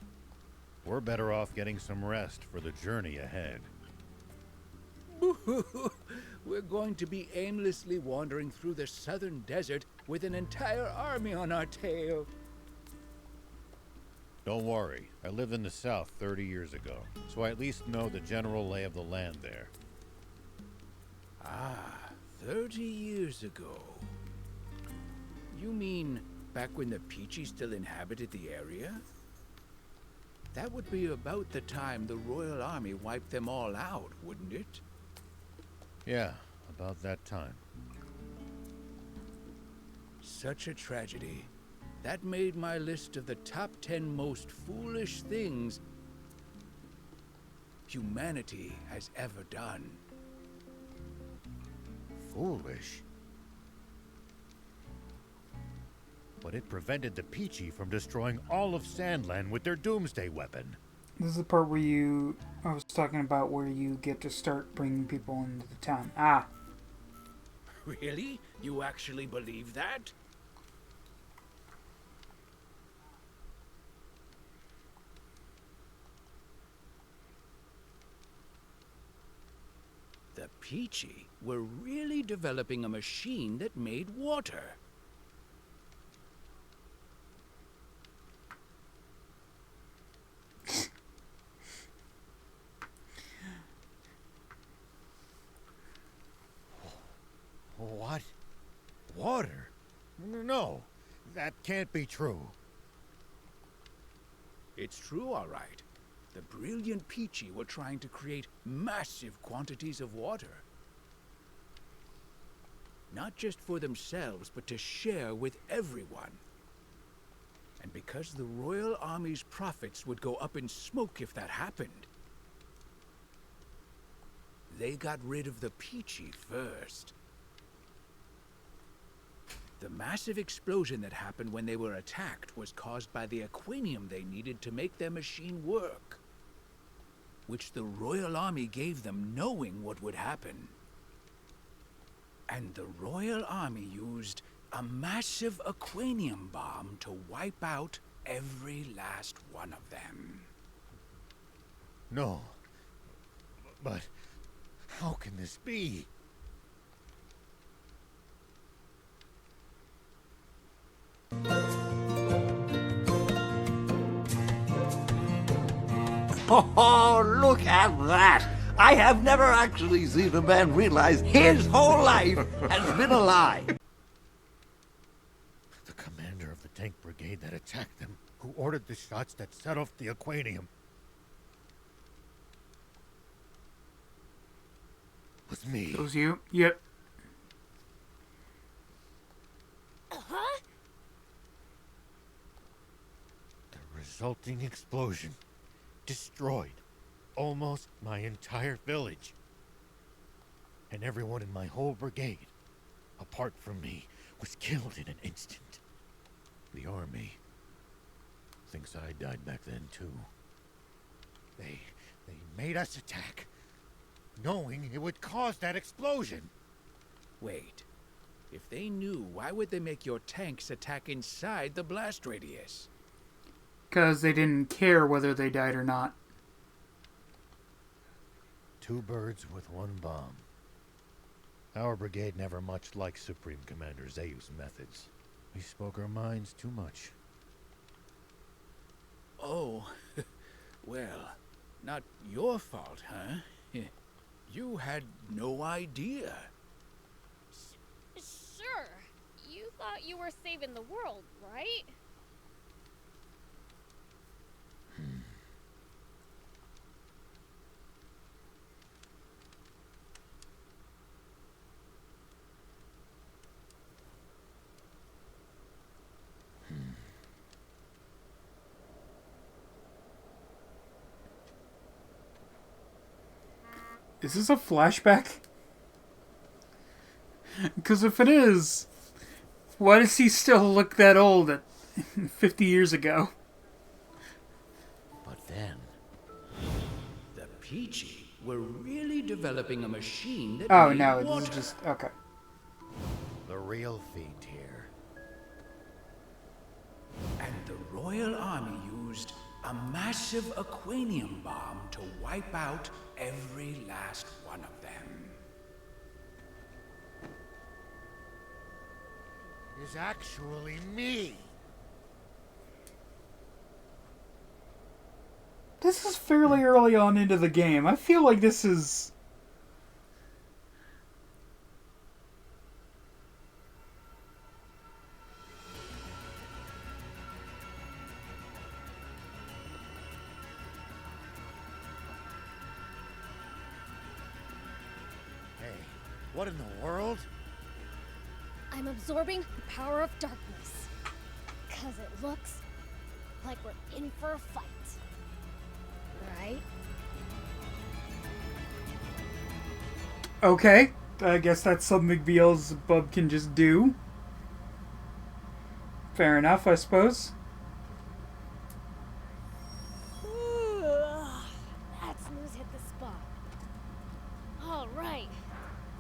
We're better off getting some rest for the journey ahead. We're going to be aimlessly wandering through the southern desert with an entire army on our tail. Don't worry, I lived in the south 30 years ago, so I at least know the general lay of the land there. Ah, 30 years ago. You mean back when the Peachy still inhabited the area? That would be about the time the Royal Army wiped them all out, wouldn't it? Yeah, about that time. Such a tragedy. That made my list of the top 10 most foolish things humanity has ever done. Foolish? But it prevented the Peachy from destroying all of Sandland with their doomsday weapon. This is the part where I was talking about where you get to start bringing people into the town. Ah. Really? You actually believe that? The Peachy were really developing a machine that made water. What? Water? No, that can't be true. It's true, all right. The brilliant Peachy were trying to create massive quantities of water. Not just for themselves, but to share with everyone. And because the Royal Army's profits would go up in smoke if that happened, they got rid of the Peachy first. The massive explosion that happened when they were attacked was caused by the aquanium they needed to make their machine work, which the Royal Army gave them knowing what would happen. And the Royal Army used a massive aquanium bomb to wipe out every last one of them. No. But how can this be? Oh, look at that! I have never actually seen a man realize his whole life has been a lie. The commander of the tank brigade that attacked them, who ordered the shots that set off the aquanium, was me. It was you? Yep. Huh? The resulting explosion destroyed almost my entire village. And everyone in my whole brigade, apart from me, was killed in an instant. The army thinks I died back then too. They made us attack, knowing it would cause that explosion. Wait. If they knew, why would they make your tanks attack inside the blast radius? Because they didn't care whether they died or not. Two birds with one bomb. Our brigade never much liked Supreme Commander Zayu's methods. We spoke our minds too much. Oh, well, not your fault, huh? You had no idea. Sure. You thought you were saving the world, right? Is this a flashback? Because if it is, why does he still look that old at 50 years ago? But then, The Peachy we're really developing a machine that Oh made no, water. this is just okay. The real feat here. And the Royal Army used a massive aquanium bomb to wipe out every last one of them. Is actually me. This is fairly early on into the game. I feel like this is... Hey, what in the world? I'm absorbing the power of darkness. 'Cause it looks like we're in for a fight. Right? Okay, I guess that's something Beelzebub can just do. Fair enough, I suppose. That snooze hit the spot. All right.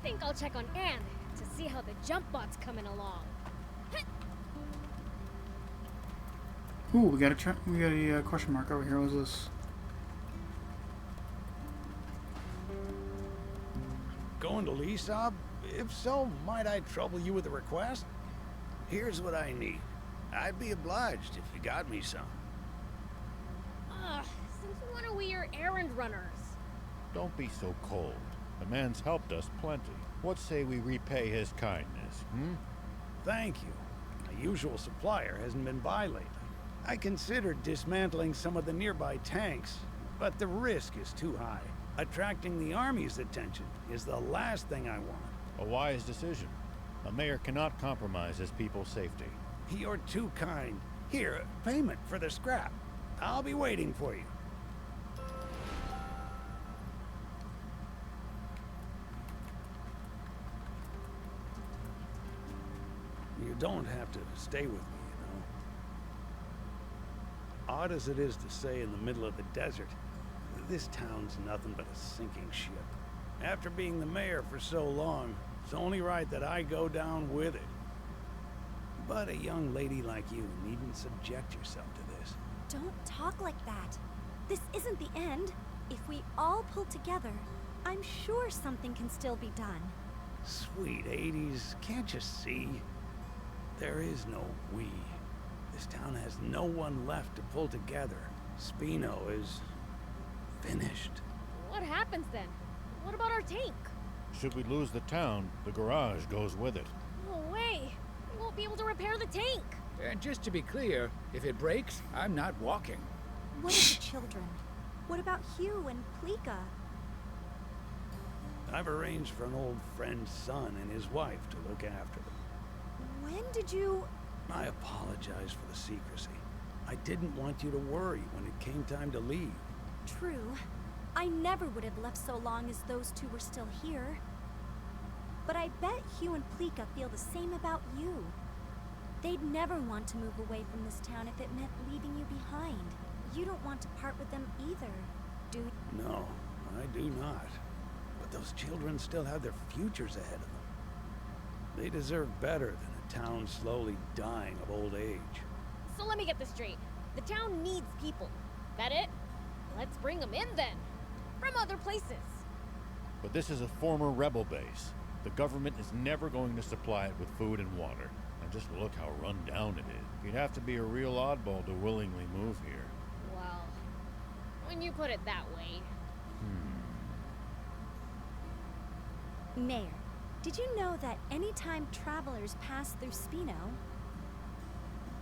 Think I'll check on Anne to see how the jump bot's coming along. Ooh, we got a question mark over here. What is this? Going to Lisab? If so, might I trouble you with a request? Here's what I need. I'd be obliged if you got me some. Since when are we your errand runners? Don't be so cold. The man's helped us plenty. What say we repay his kindness, Thank you. My usual supplier hasn't been by lately. I considered dismantling some of the nearby tanks, but the risk is too high. Attracting the Army's attention is the last thing I want. A wise decision. A mayor cannot compromise his people's safety. You're too kind. Here, payment for the scrap. I'll be waiting for you. You don't have to stay with me, you know. Odd as it is to say in the middle of the desert, this town's nothing but a sinking ship. After being the mayor for so long, it's only right that I go down with it. But a young lady like you needn't subject yourself to this. Don't talk like that. This isn't the end. If we all pull together, I'm sure something can still be done. Sweet 80s, can't you see? There is no we. This town has no one left to pull together. Spino is finished. What happens then? What about our tank? Should we lose the town, the garage goes with it. No way. We won't be able to repair the tank. And just to be clear, if it breaks, I'm not walking. What of the children? What about Hugh and Plika? I've arranged for an old friend's son and his wife to look after them. When did you... I apologize for the secrecy. I didn't want you to worry when it came time to leave. True. I never would have left so long as those two were still here. But I bet Hugh and Plika feel the same about you. They'd never want to move away from this town if it meant leaving you behind. You don't want to part with them either, do you? No, I do not. But those children still have their futures ahead of them. They deserve better than a town slowly dying of old age. So let me get this straight. The town needs people. That it? Let's bring them in then. From other places. But this is a former rebel base. The government is never going to supply it with food and water. And just look how run down it is. You'd have to be a real oddball to willingly move here. Well, when you put it that way. Mayor, did you know that anytime travelers pass through Spino,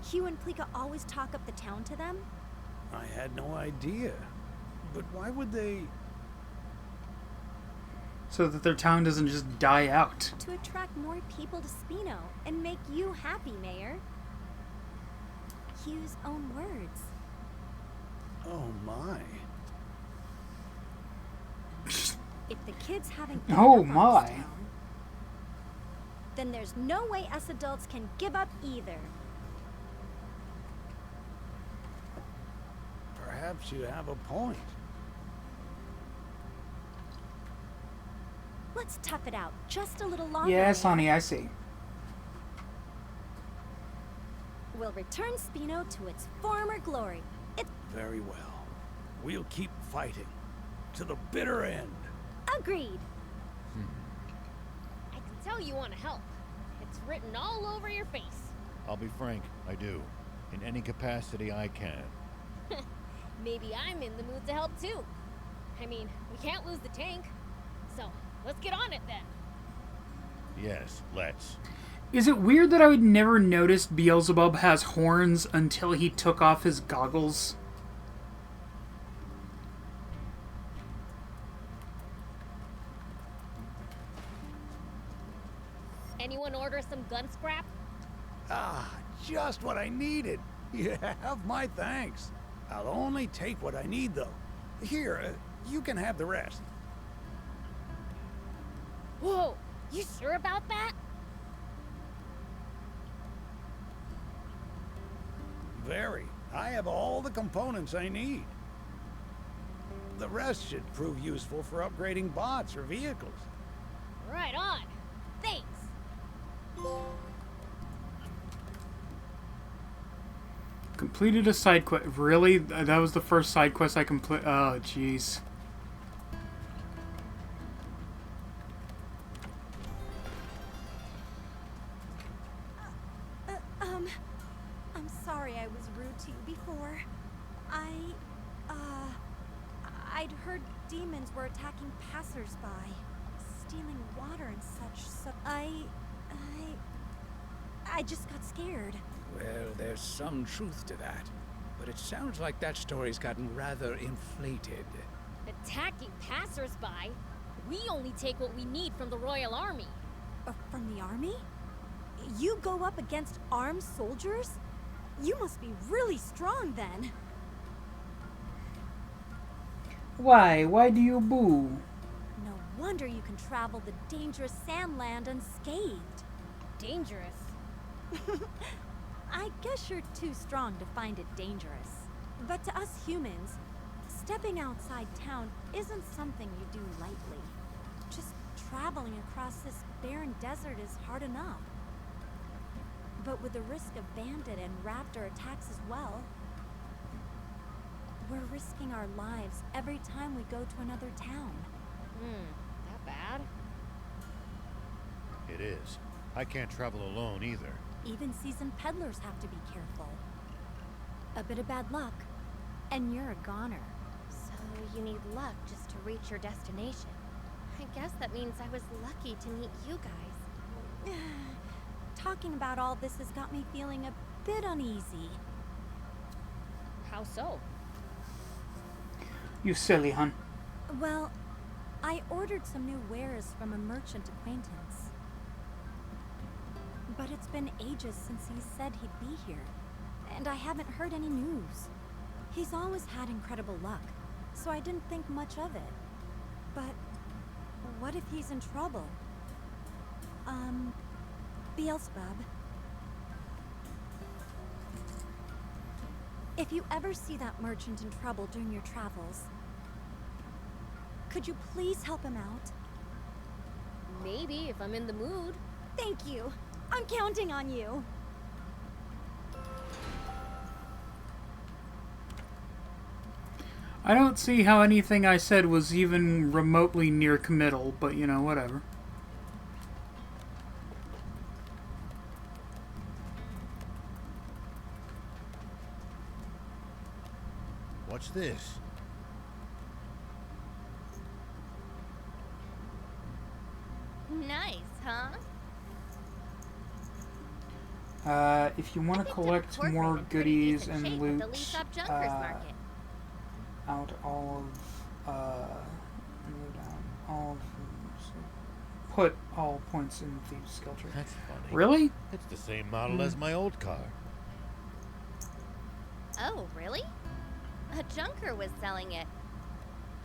Hugh and Plika always talk up the town to them? I had no idea. But why would they... So that their town doesn't just die out. To attract more people to Spino and make you happy, Mayor. Hugh's own words. Oh my. If the kids haven't Oh given up on this my. town, then there's no way us adults can give up either. Perhaps you have a point. Let's tough it out just a little longer. Yes, Mayor. honey, I see. We'll return Spino to its former glory. Very well. We'll keep fighting. To the bitter end. Agreed. I can tell you want to help. It's written all over your face. I'll be frank, I do. In any capacity I can. Maybe I'm in the mood to help too. I mean, we can't lose the tank. So, let's get on it then. Yes, let's. Is it weird that I would never notice Beelzebub has horns until he took off his goggles? Anyone order some gun scrap? Ah, just what I needed. You have my thanks. I'll only take what I need, though. Here, you can have the rest. Whoa, you sure about that? Very. I have all the components I need. The rest should prove useful for upgrading bots or vehicles. Right on. Thanks. Completed a side quest. Really? That was the first side quest I complete. Oh, jeez. I'm sorry I was rude to you before. I'd heard demons were attacking passersby, stealing water and such, so I just got scared. Well, there's some truth to that. But it sounds like that story's gotten rather inflated. Attacking passersby? We only take what we need from the Royal Army. From the army? You go up against armed soldiers? You must be really strong then. Why? Why do you boo? No wonder you can travel the dangerous sandland unscathed. Dangerous? I guess you're too strong to find it dangerous. But to us humans, stepping outside town isn't something you do lightly. Just traveling across this barren desert is hard enough. But with the risk of bandit and raptor attacks as well, we're risking our lives every time we go to another town. That bad? It is. I can't travel alone either. Even seasoned peddlers have to be careful. A bit of bad luck, and you're a goner. So you need luck just to reach your destination. I guess that means I was lucky to meet you guys. Talking about all this has got me feeling a bit uneasy. How so? You silly hun. Well, I ordered some new wares from a merchant acquaintance. But it's been ages since he said he'd be here, and I haven't heard any news. He's always had incredible luck, so I didn't think much of it. But what if he's in trouble? Beelzebub. If you ever see that merchant in trouble during your travels, could you please help him out? Maybe, if I'm in the mood. Thank you. I'm counting on you. I don't see how anything I said was even remotely near committal, but you know, whatever. What's this? Nice, huh? If you want I to picked up a collect portrait more in pretty goodies decent and shape at loot, the Leaf-Up Junkers Market. out all of, put all points in Thieves' skill tree. That's funny. Really? It's the same model as my old car. Oh, really? A junker was selling it.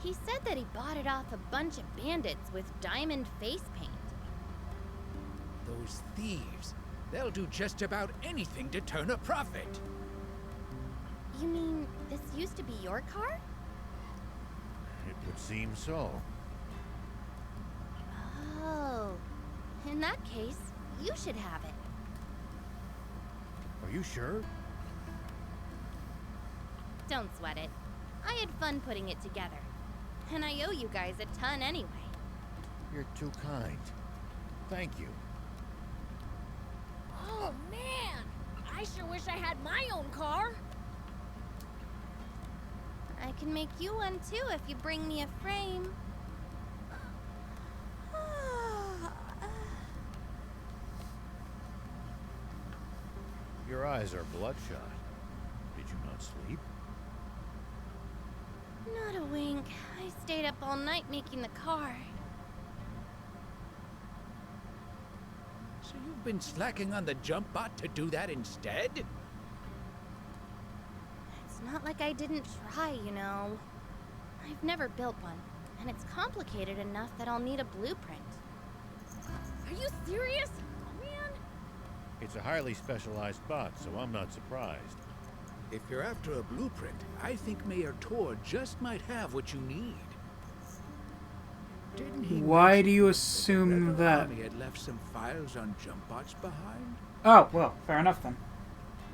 He said that he bought it off a bunch of bandits with diamond face paint. Those thieves, they'll do just about anything to turn a profit. You mean this used to be your car? It would seem so. In that case, you should have it. Are you sure? Don't sweat it. I had fun putting it together. And I owe you guys a ton anyway. You're too kind. Thank you. Oh man! I sure wish I had my own car. I can make you one too if you bring me a frame. Your eyes are bloodshot. Did you not sleep? Not a wink. I stayed up all night making the car. So you've been slacking on the jump bot to do that instead? It's not like I didn't try, you know. I've never built one, and it's complicated enough that I'll need a blueprint. Are you serious? Oh man! It's a highly specialized bot, so I'm not surprised. If you're after a blueprint, I think Mayor Tor just might have what you need. Didn't he Why mention do you that the assume Rebel that? Army had left some files on jump bots behind? Oh, well, fair enough then.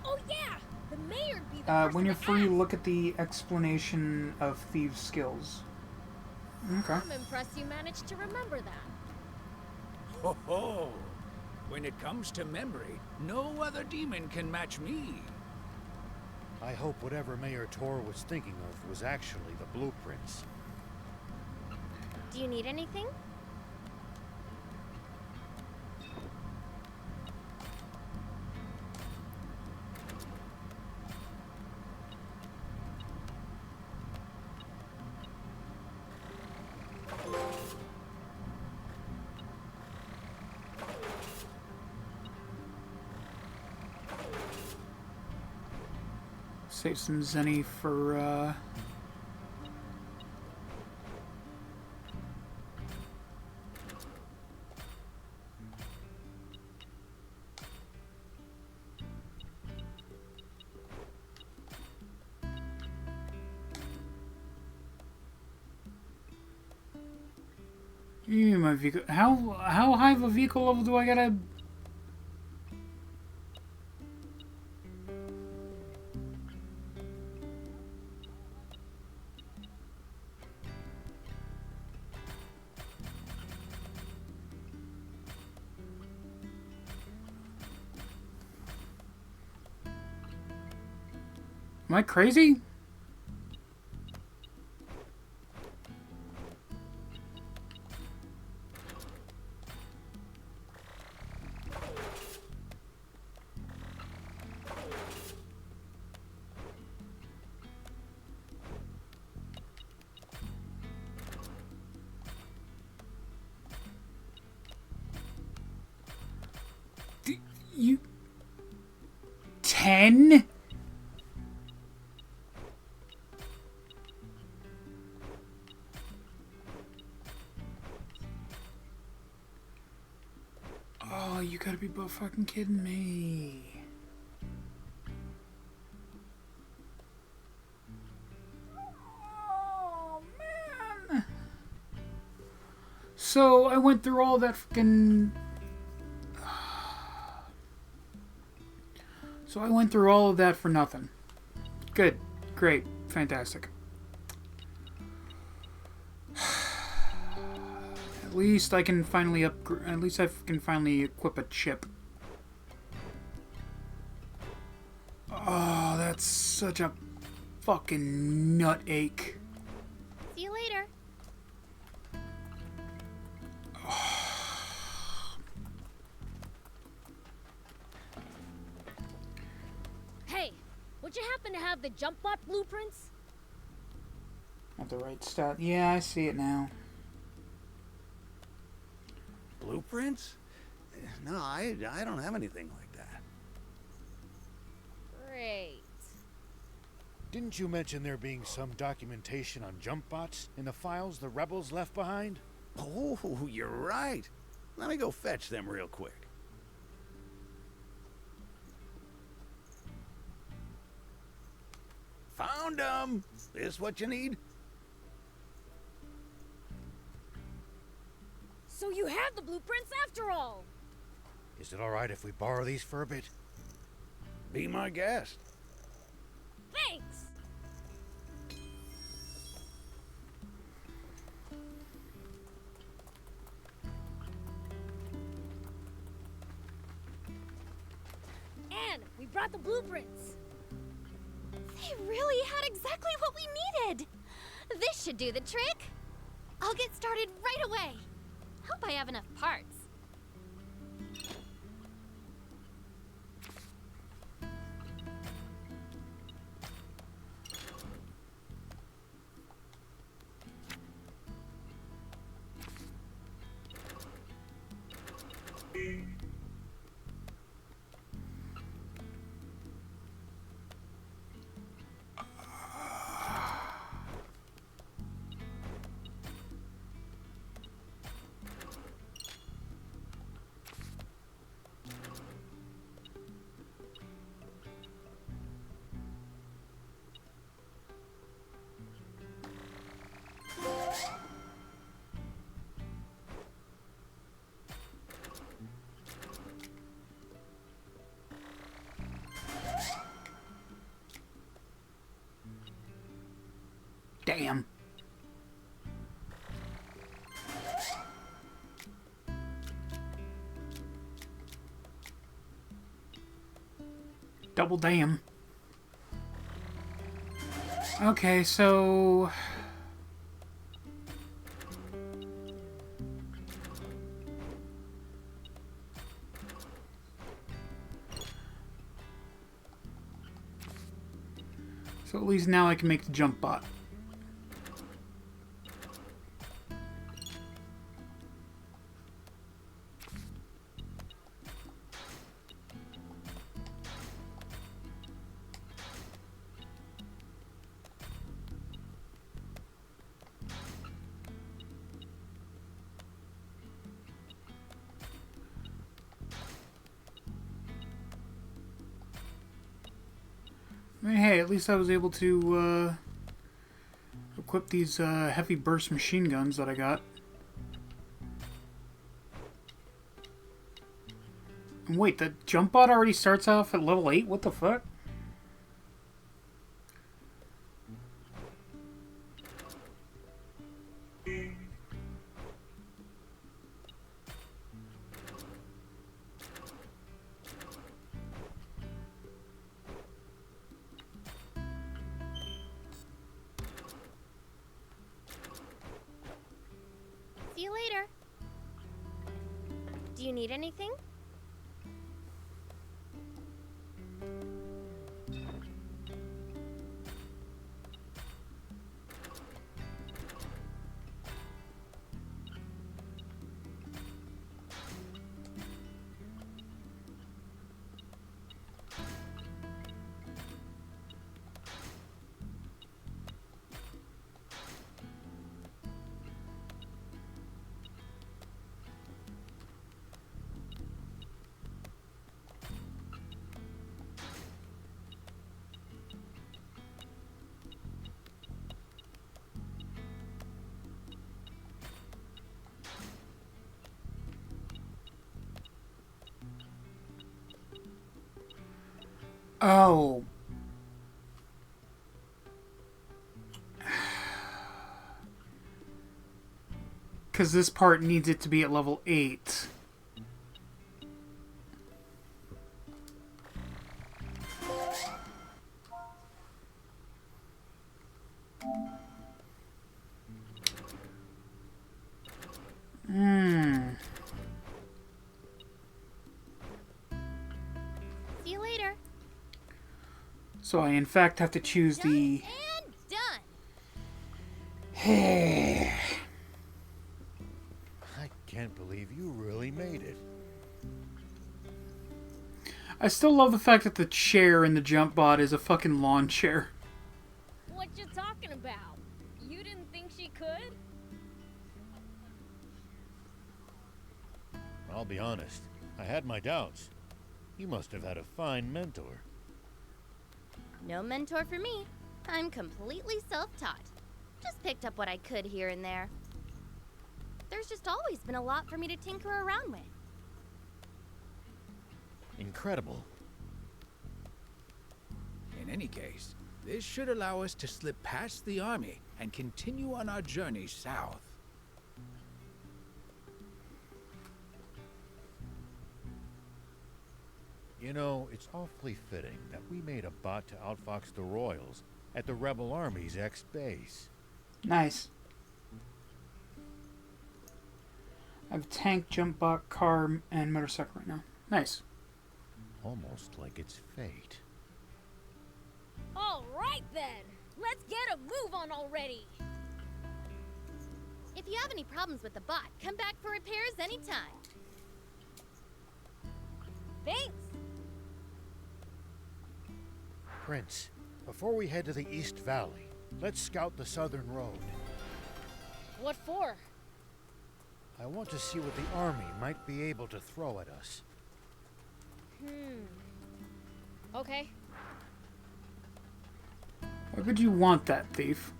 Oh yeah! The mayor'd be the person When you're to free, ask. look at the explanation of thieves' skills. Okay. I'm impressed you managed to remember that. Ho ho! When it comes to memory, no other demon can match me. I hope whatever Mayor Tor was thinking of was actually the blueprints. Do you need anything? Save some zenny for, my vehicle. How high of a vehicle level do I gotta? Am I crazy? You 10? Oh, you gotta be butt fucking kidding me. Oh, man. So, I went through all that fucking... So I went through all of that for nothing. Good. Great. Fantastic. At least I can finally At least I can finally equip a chip. Oh, that's such a fucking nut ache. See you later. Hey, would you happen to have the jump bot blueprints? At the right stat. Yeah, I see it now. Blueprints? No, I don't have anything like that. Great. Didn't you mention there being some documentation on jump bots in the files the rebels left behind? Oh, you're right. Let me go fetch them real quick. Found them. This what you need? So you have the blueprints after all. Is it alright if we borrow these for a bit? Be my guest. Thanks! And we brought the blueprints. They really had exactly what we needed. This should do the trick. I'll get started right away. Hope I have enough parts. Damn. Double damn. Okay, so... So at least now I can make the jump bot. I mean, hey, at least I was able to equip these heavy burst machine guns that I got. And wait, the jump bot already starts off at level 8? What the fuck? See you later. Do you need anything? Oh. Because this part needs it to be at level 8. See you later. So I in fact have to choose the... And done. I can't believe you really made it. I still love the fact that the chair in the jump bot is a fucking lawn chair. What you talking about? You didn't think she could? I'll be honest, I had my doubts. You must have had a fine mentor. No mentor for me. I'm completely self-taught. Just picked up what I could here and there. There's just always been a lot for me to tinker around with. Incredible. In any case, this should allow us to slip past the army and continue on our journey south. You know, it's awfully fitting that we made a bot to outfox the Royals at the Rebel Army's ex-base. Nice. I have a tank, jump bot, car, and motorcycle right now. Nice. Almost like it's fate. All right then, let's get a move on already. If you have any problems with the bot, come back for repairs anytime. Thanks. Prince, before we head to the East Valley, let's scout the southern road. What for? I want to see what the army might be able to throw at us. Okay. Why would you want that, thief?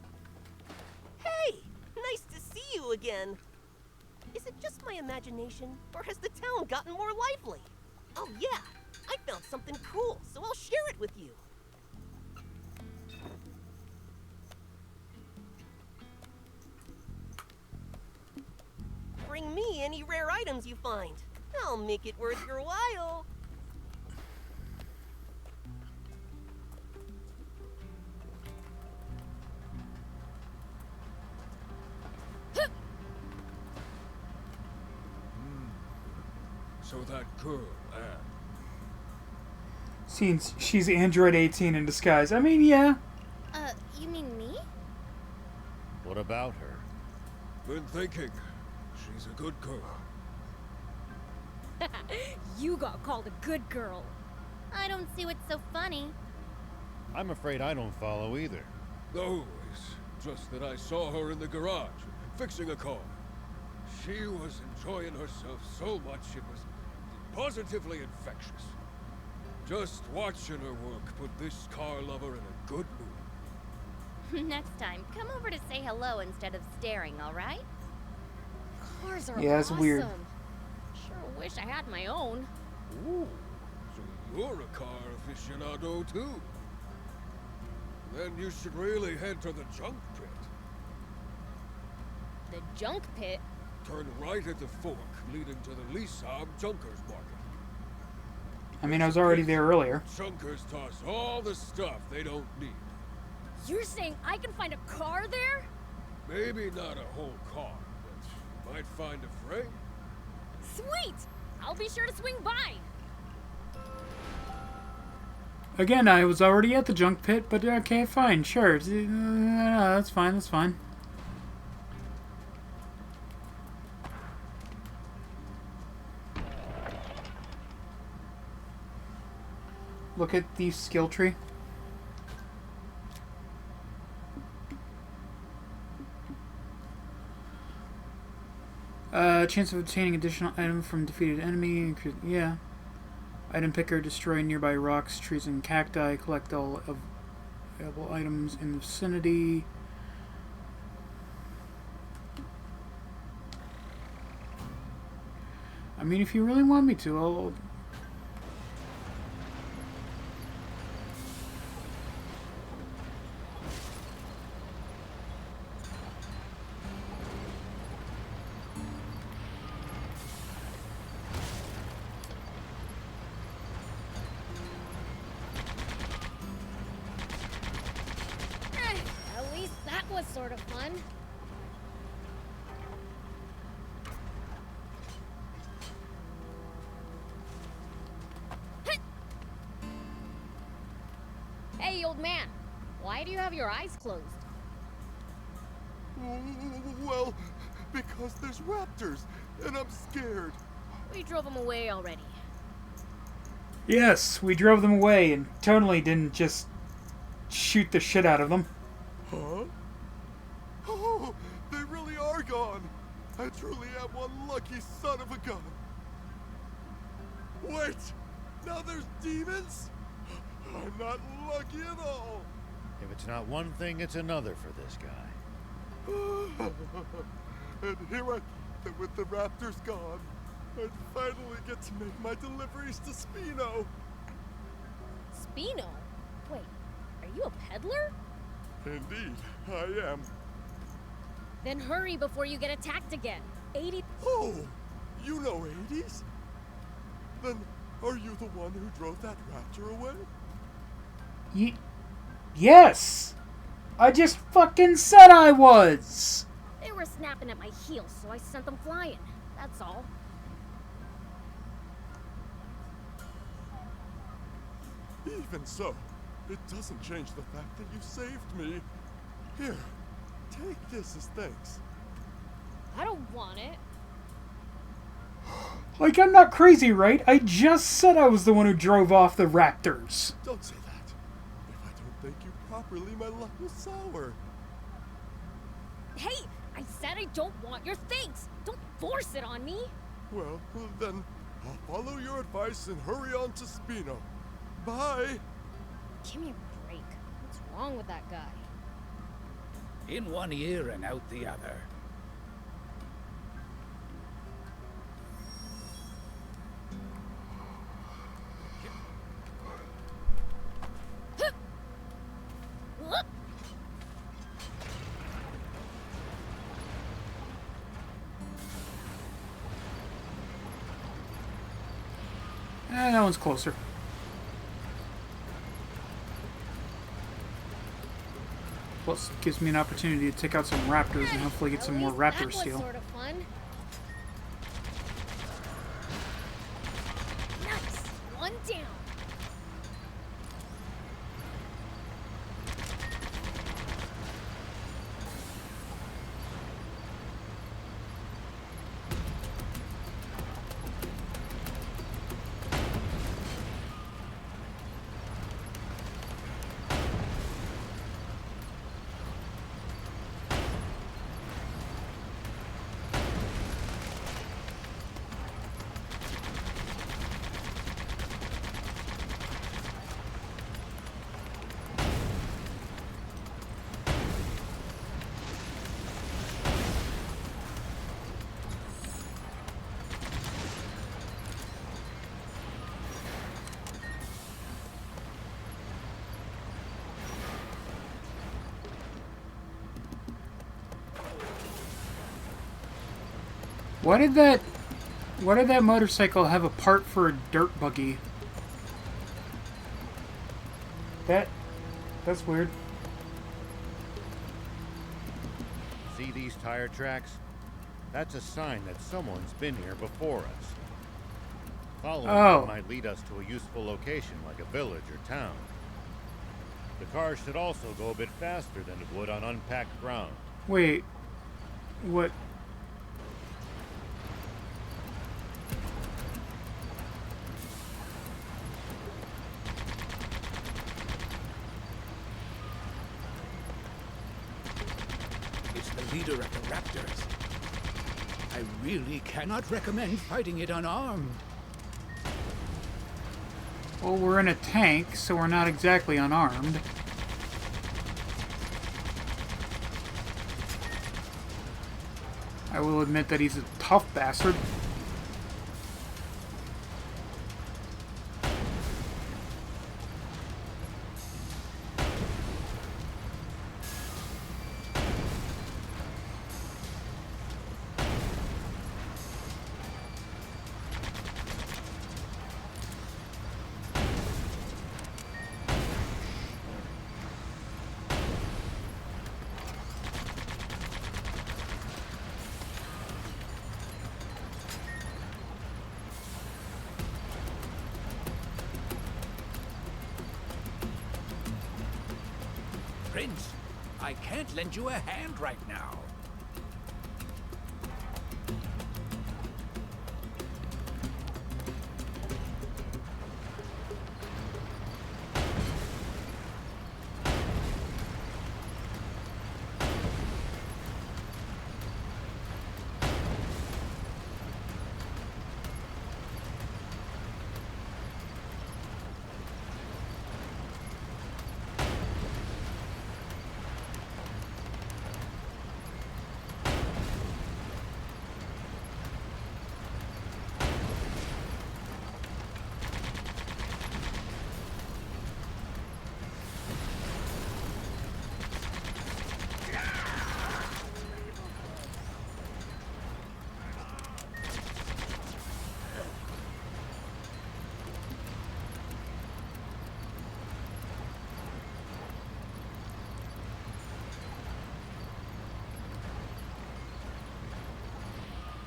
Hey! Nice to see you again! Is it just my imagination, or has the town gotten more lively? Oh yeah! I found something cool, so I'll share it with you! Bring me any rare items you find. I'll make it worth your while. So that girl, Anne. Since she's Android 18 in disguise. I mean, yeah. You mean me? What about her? Been thinking. She's a good girl. You got called a good girl. I don't see what's so funny. I'm afraid I don't follow either. No, it's just that I saw her in the garage, fixing a car. She was enjoying herself so much it was positively infectious. Just watching her work put this car lover in a good mood. Next time, come over to say hello instead of staring, alright? Cars are Yeah, it's awesome. weird. Sure wish I had my own. Ooh, so you're a car aficionado too. Then you should really head to the junk pit. The junk pit? Turn right at the fork leading to the Lisab Junkers Market. I mean, I was already there earlier. Junkers toss all the stuff they don't need. You're saying I can find a car there? Maybe not a whole car, but you might find a frame. Sweet! I'll be sure to swing by. Again, I was already at the junk pit, but okay, fine, sure. That's fine, that's fine. Look at the skill tree. Chance of obtaining additional item from defeated enemy. Yeah. Item picker, destroy nearby rocks, trees, and cacti. Collect all available items in the vicinity. I mean, if you really want me to, I'll... At least that was sort of fun. Hey, old man. Why do you have your eyes closed? Well, because there's raptors, and I'm scared. We drove them away already. Yes, we drove them away and totally didn't just shoot the shit out of them. Huh? Oh, they really are gone. I truly am one lucky son of a gun. Wait, now there's demons? I'm not lucky at all. If it's not one thing, it's another for this guy. And that with the raptors gone, I'd finally get to make my deliveries to Spino. Spino? Wait, are you a peddler? Indeed, I am. Then hurry before you get attacked again. 80. Oh, you know 80s? Then are you the one who drove that raptor away? Yes! I just fucking said I was! They were snapping at my heels, so I sent them flying. That's all. Even so, it doesn't change the fact that you saved me. Here, take this as thanks. I don't want it. Like, I'm not crazy, right? I just said I was the one who drove off the raptors. Don't say that. If I don't thank you properly, my luck will sour. Hey, I said I don't want your thanks. Don't force it on me. Well, then, I'll follow your advice and hurry on to Spino. Bye! Give me a break. What's wrong with that guy? In one ear and out the other. That one's closer. Plus, gives me an opportunity to take out some raptors and hopefully get some more raptor steel. Sort of fun. Nice. One down. Why did that motorcycle have a part for a dirt buggy? That's weird. See these tire tracks? That's a sign that someone's been here before us. Following them might lead us to a useful location like a village or town. The car should also go a bit faster than it would on unpacked ground. Wait, what? It's the leader of the raptors. I really cannot recommend fighting it unarmed. Well, we're in a tank, so we're not exactly unarmed. I will admit that he's a tough bastard. Prince, I can't lend you a hand right now.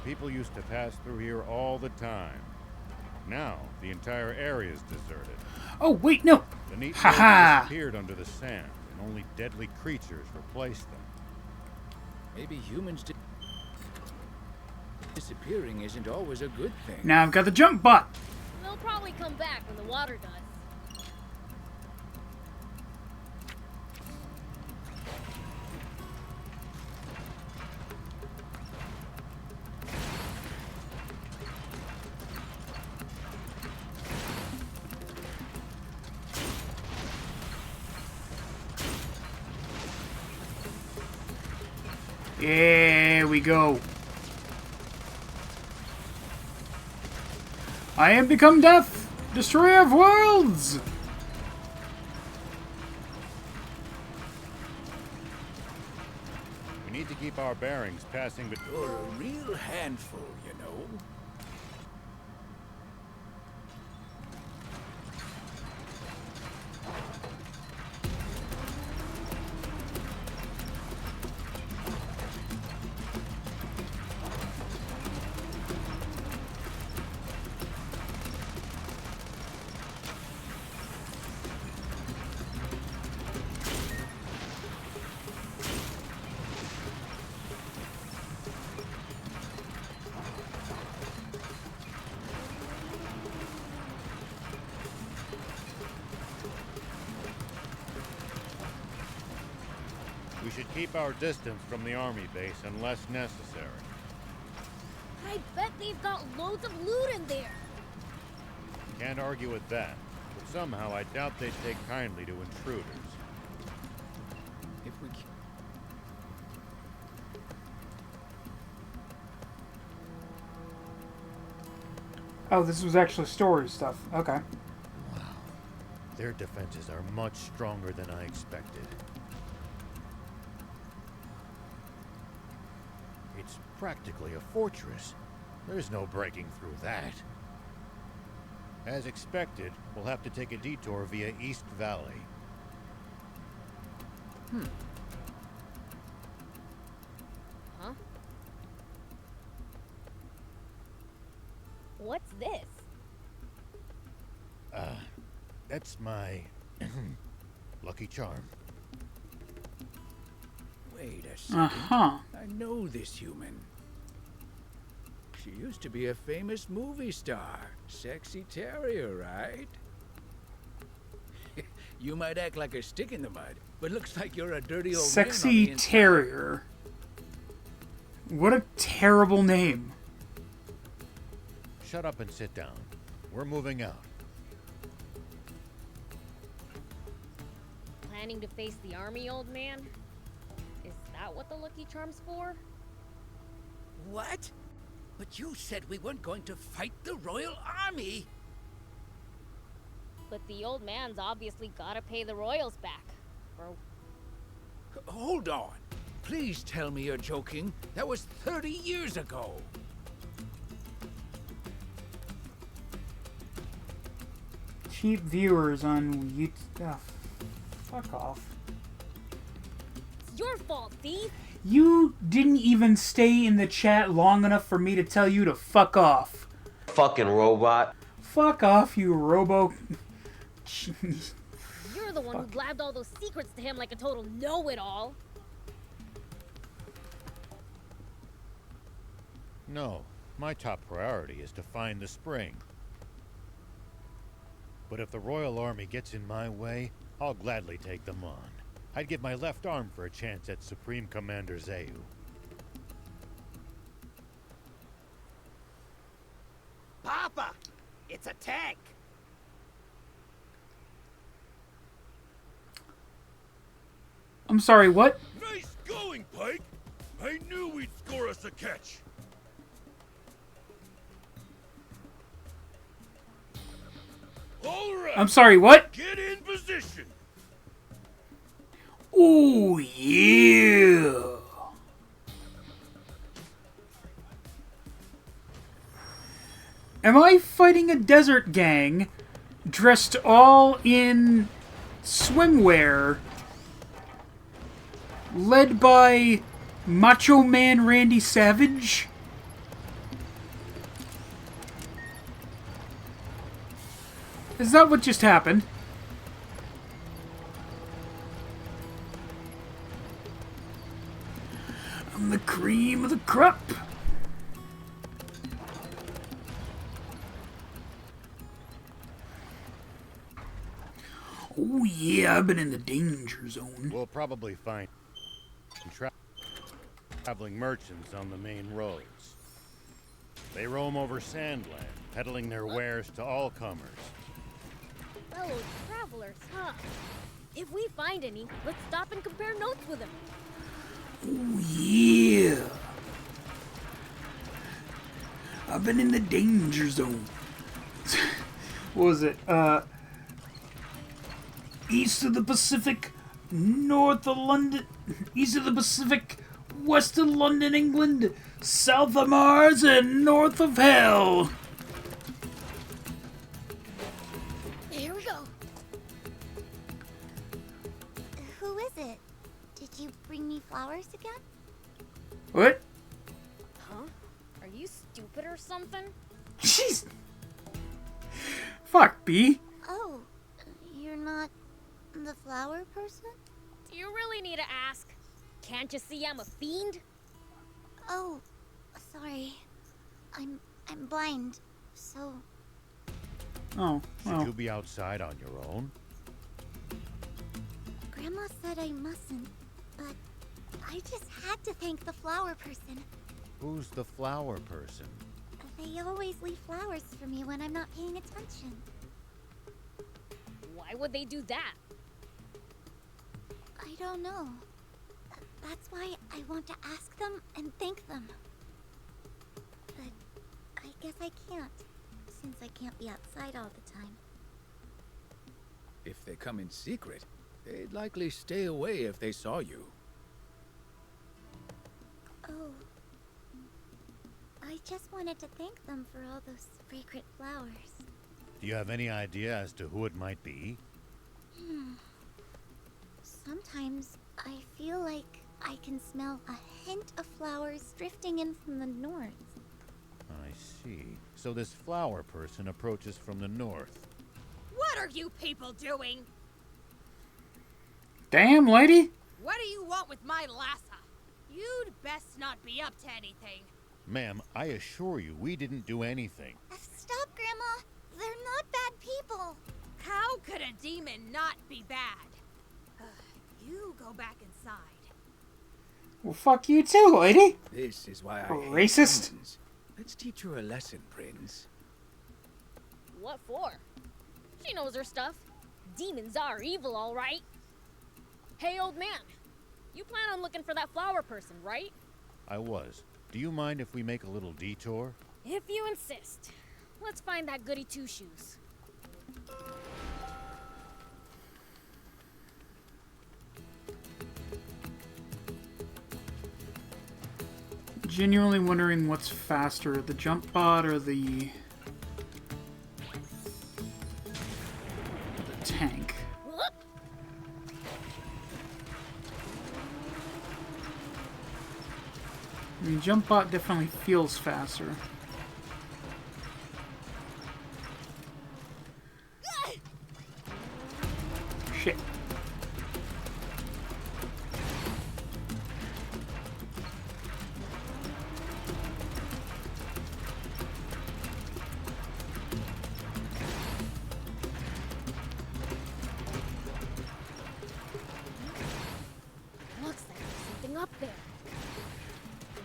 People used to pass through here all the time. Now, the entire area is deserted. Oh, wait, no. The neat Ha roads ha. disappeared under the sand, and only deadly creatures replaced them. Maybe humans disappearing isn't always a good thing. Now I've got the jump bot. They'll probably come back when the water does. Here we go. I am become death, destroyer of worlds. We need to keep our bearings passing between. You're a real handful, you know. We should keep our distance from the army base unless necessary. I bet they've got loads of loot in there. Can't argue with that, but somehow I doubt they'd take kindly to intruders. If we Oh, this was actually story stuff. Okay. Wow. Their defenses are much stronger than I expected. It's practically a fortress. There's no breaking through that. As expected, we'll have to take a detour via East Valley. Huh? What's this? That's my lucky charm. wait a second. Uh-huh. I know this human. She used to be a famous movie star. Sexy Terrier, right? You might act like a stick in the mud, but looks like you're a dirty old man on Sexy the inside. Terrier. What a terrible name. Shut up and sit down. We're moving out. Planning to face the army, old man? Is that what the Lucky Charm's for? What? But you said we weren't going to fight the Royal Army. But the old man's obviously gotta pay the royals back. Or Hold on. Please tell me you're joking. That was 30 years ago. Cheap viewers on YouTube. Oh, fuck off. it's your fault, thief! You didn't even stay in the chat long enough for me to tell you to fuck off. Fucking robot. Fuck off, you robo... You're the one who blabbed all those secrets to him like a total know-it-all. No, my top priority is to find the spring. But if the Royal Army gets in my way, I'll gladly take them on. I'd give my left arm for a chance at Supreme Commander Zayu. Papa! It's a tank! I'm sorry, what? Nice going, Pike! I knew we'd score us a catch! All right! I'm sorry, what? Get in position! Ooh, yeah! Am I fighting a desert gang dressed all in swimwear led by Macho Man Randy Savage? Is that what just happened? I'm the cream of the crop. Oh yeah, I've been in the danger zone. We'll probably find traveling merchants on the main roads. They roam over Sandland, peddling their wares to all comers. Fellow travelers, huh? If we find any, let's stop and compare notes with them. Oh yeah. I've been in the danger zone. What was it? East of the Pacific, north of London, east of the Pacific, west of London, England, south of Mars, and north of hell. Here we go. Who is it? Did you bring me flowers again? What? Huh? Are you stupid or something? Jeez. Fuck, B. Oh, you're not the flower person? Do you really need to ask? Can't you see I'm a fiend? Oh, sorry. I'm blind, so... Oh, well. Should you be outside on your own? Grandma said I mustn't, but I just had to thank the flower person. Who's the flower person? They always leave flowers for me when I'm not paying attention. Why would they do that? I don't know. That's why I want to ask them and thank them. But I guess I can't, since I can't be outside all the time. If they come in secret, they'd likely stay away if they saw you. Oh. I just wanted to thank them for all those fragrant flowers. Do you have any idea as to who it might be? Sometimes I feel like I can smell a hint of flowers drifting in from the north. I see. So this flower person approaches from the north. What are you people doing? Damn, lady. What do you want with my Lassa? You'd best not be up to anything. Ma'am, I assure you we didn't do anything. Stop, Grandma! They're not bad people! How could a demon not be bad? You go back inside. Well, fuck you too, lady. This is why I Racist. hate demons. Let's teach her a lesson, Prince. What for? She knows her stuff. Demons are evil, all right. Hey, old man. You plan on looking for that flower person, right? I was. Do you mind if we make a little detour? If you insist. Let's find that goody two-shoes. Genuinely wondering what's faster, the jump pod or the tank. I mean, jump bot definitely feels faster. Shit. Looks like there's something up there.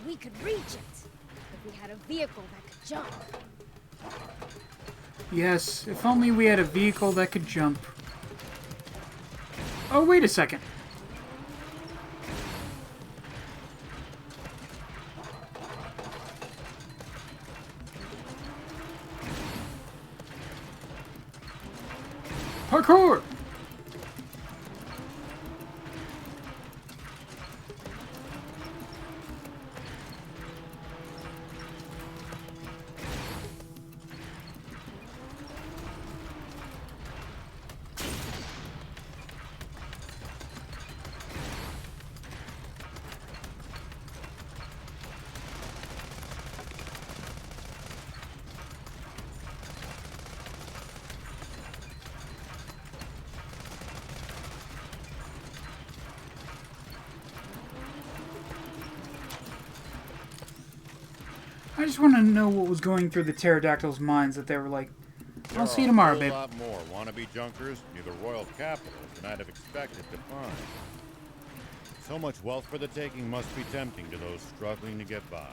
We could reach it if we had a vehicle that could jump. Yes, if only we had a vehicle that could jump. Oh, wait a second. Parkour! I just want to know what was going through the pterodactyls' minds that they were like, I'll see you tomorrow, babe. There are a whole lot more wannabe junkers near the royal capital than I'd have expected to find. So much wealth for the taking must be tempting to those struggling to get by.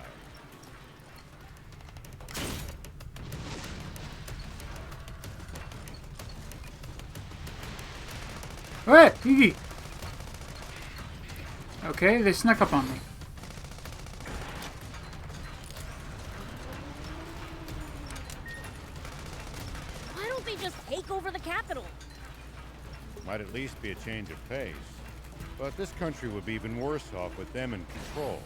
Hey, Gigi! Okay, they snuck up on me. Why don't they just take over the capital? Might at least be a change of pace. But this country would be even worse off with them in control.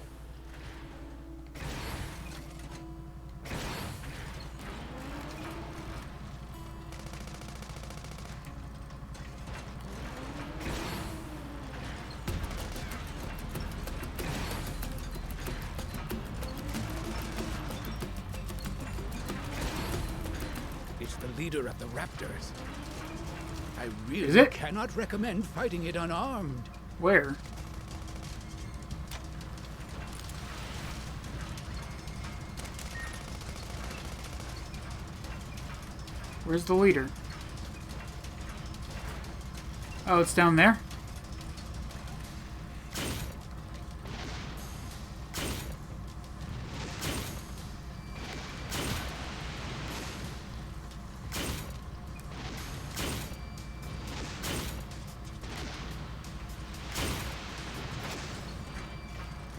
It's the leader of the Raptors. I really Is it? cannot recommend fighting it unarmed. Where? Where's the leader? Oh, it's down there?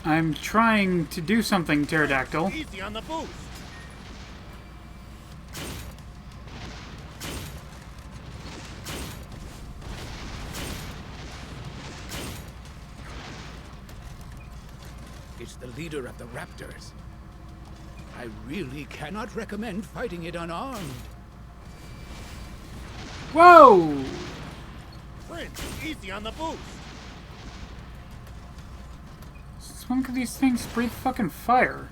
I'm trying to do something, pterodactyl. Easy on the boost. It's the leader of the Raptors. I really cannot recommend fighting it unarmed. Whoa! Prince, easy on the boost. Since when could these things breathe fucking fire?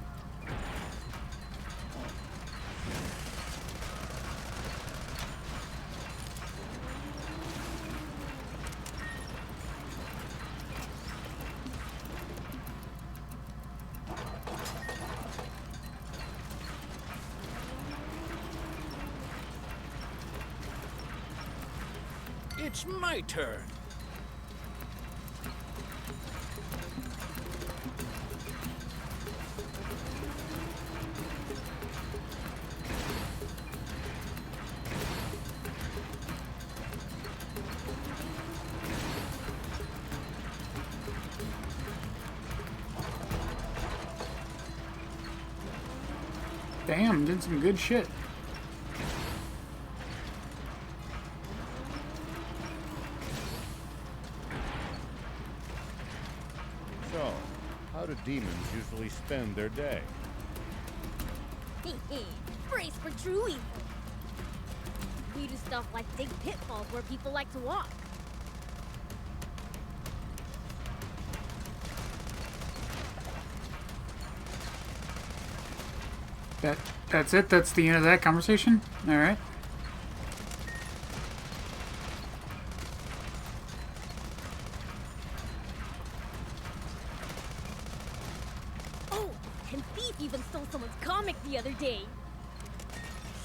It's my turn. Damn, did some good shit. So, how do demons usually spend their day? Brace for true evil. We do stuff like dig pitfalls where people like to walk. That's it? That's the end of that conversation? Alright. Oh, and Thief even stole someone's comic the other day.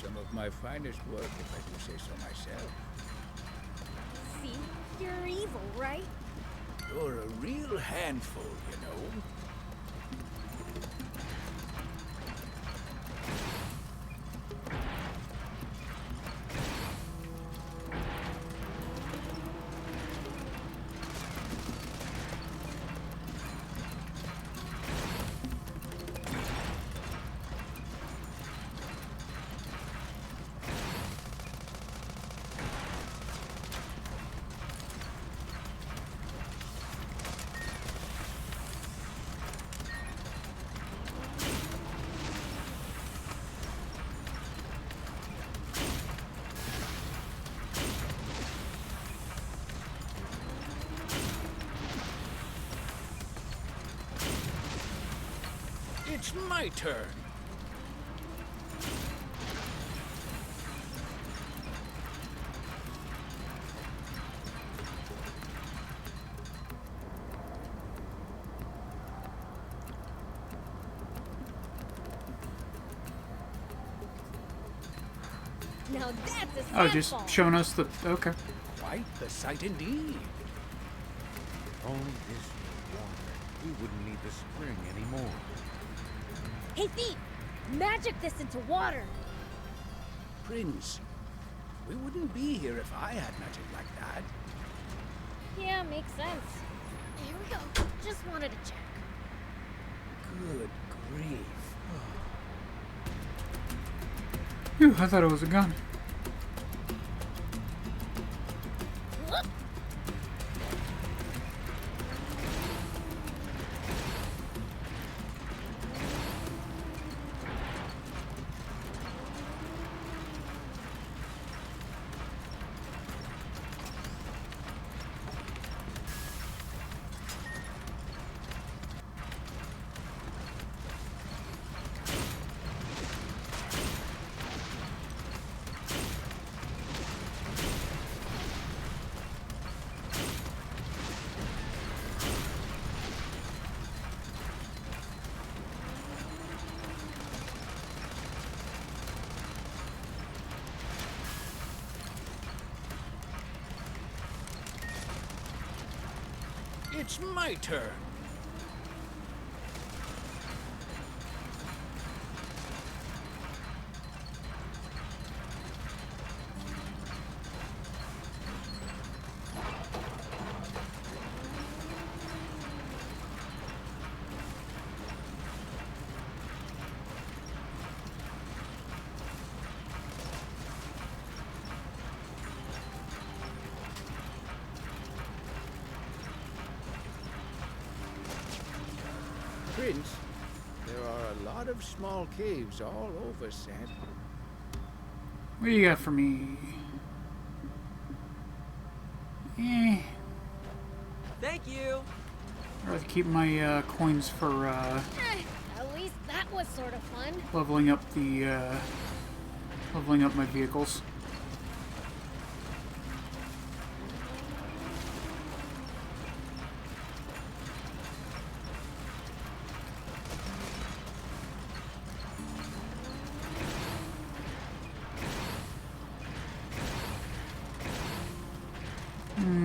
Some of my finest work, if I do say so myself. See? You're evil, right? You're a real handful, you know. It's my turn. Now that's a Oh, just sandfall. showing us the... Okay. Quite the sight indeed. If only this was water, we wouldn't need the spring anymore. Hey, thief! Magic this into water. Prince, we wouldn't be here if I had magic like that. Yeah, makes sense. Here we go. Just wanted to check. Good grief. Phew, I thought it was a gun. Whoop. It's my turn. Prince, there are a lot of small caves all over Sand. What do you got for me? Eh. Thank you. I'd rather keep my coins for At least that was sort of fun. leveling up my vehicles.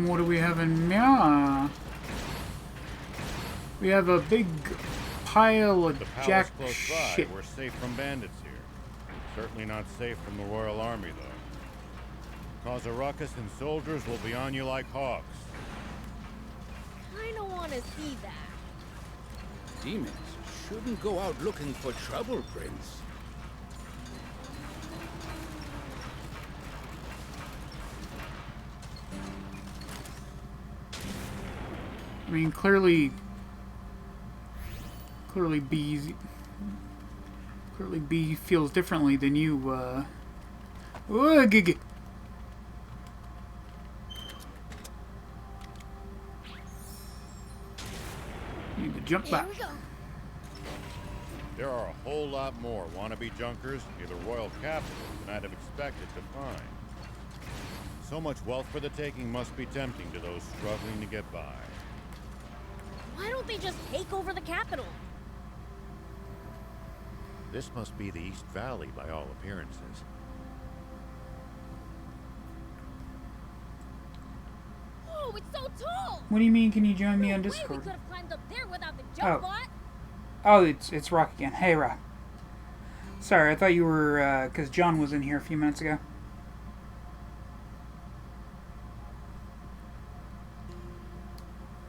What do we have in Mia? We have a big pile of The jack palace close by. shit. We're safe from bandits here. Certainly not safe from the Royal Army, though. Cause a ruckus and soldiers will be on you like hawks. Kinda wanna see that. Demons shouldn't go out looking for trouble, Prince. I mean, clearly B feels differently than you. Gig. Need to jump back. Here we go. There are a whole lot more wannabe junkers near the royal capital than I'd have expected to find. So much wealth for the taking must be tempting to those struggling to get by. Why don't they just take over the capital? This must be the East Valley by all appearances. Oh, it's so tall! What do you mean? Can you join me on We Discord? could have climbed up there without the jump bot. Oh, it's Rock again. Hey, Rock. Sorry, I thought you were because John was in here a few minutes ago.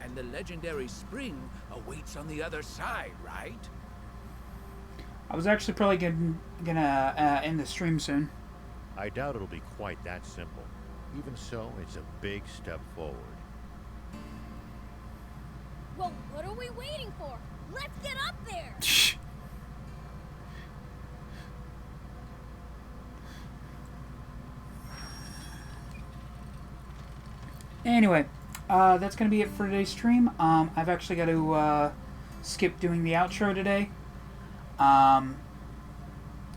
And the legendary spring awaits on the other side, right? I was actually probably gonna end the stream soon. I doubt it'll be quite that simple. Even so, it's a big step forward. Well, what are we waiting for? Let's get up there! Anyway, that's gonna be it for today's stream. I've actually got to skip doing the outro today.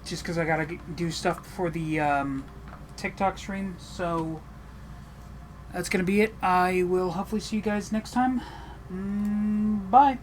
Just because I gotta do stuff before the TikTok stream. So that's gonna be it. I will hopefully see you guys next time. Bye.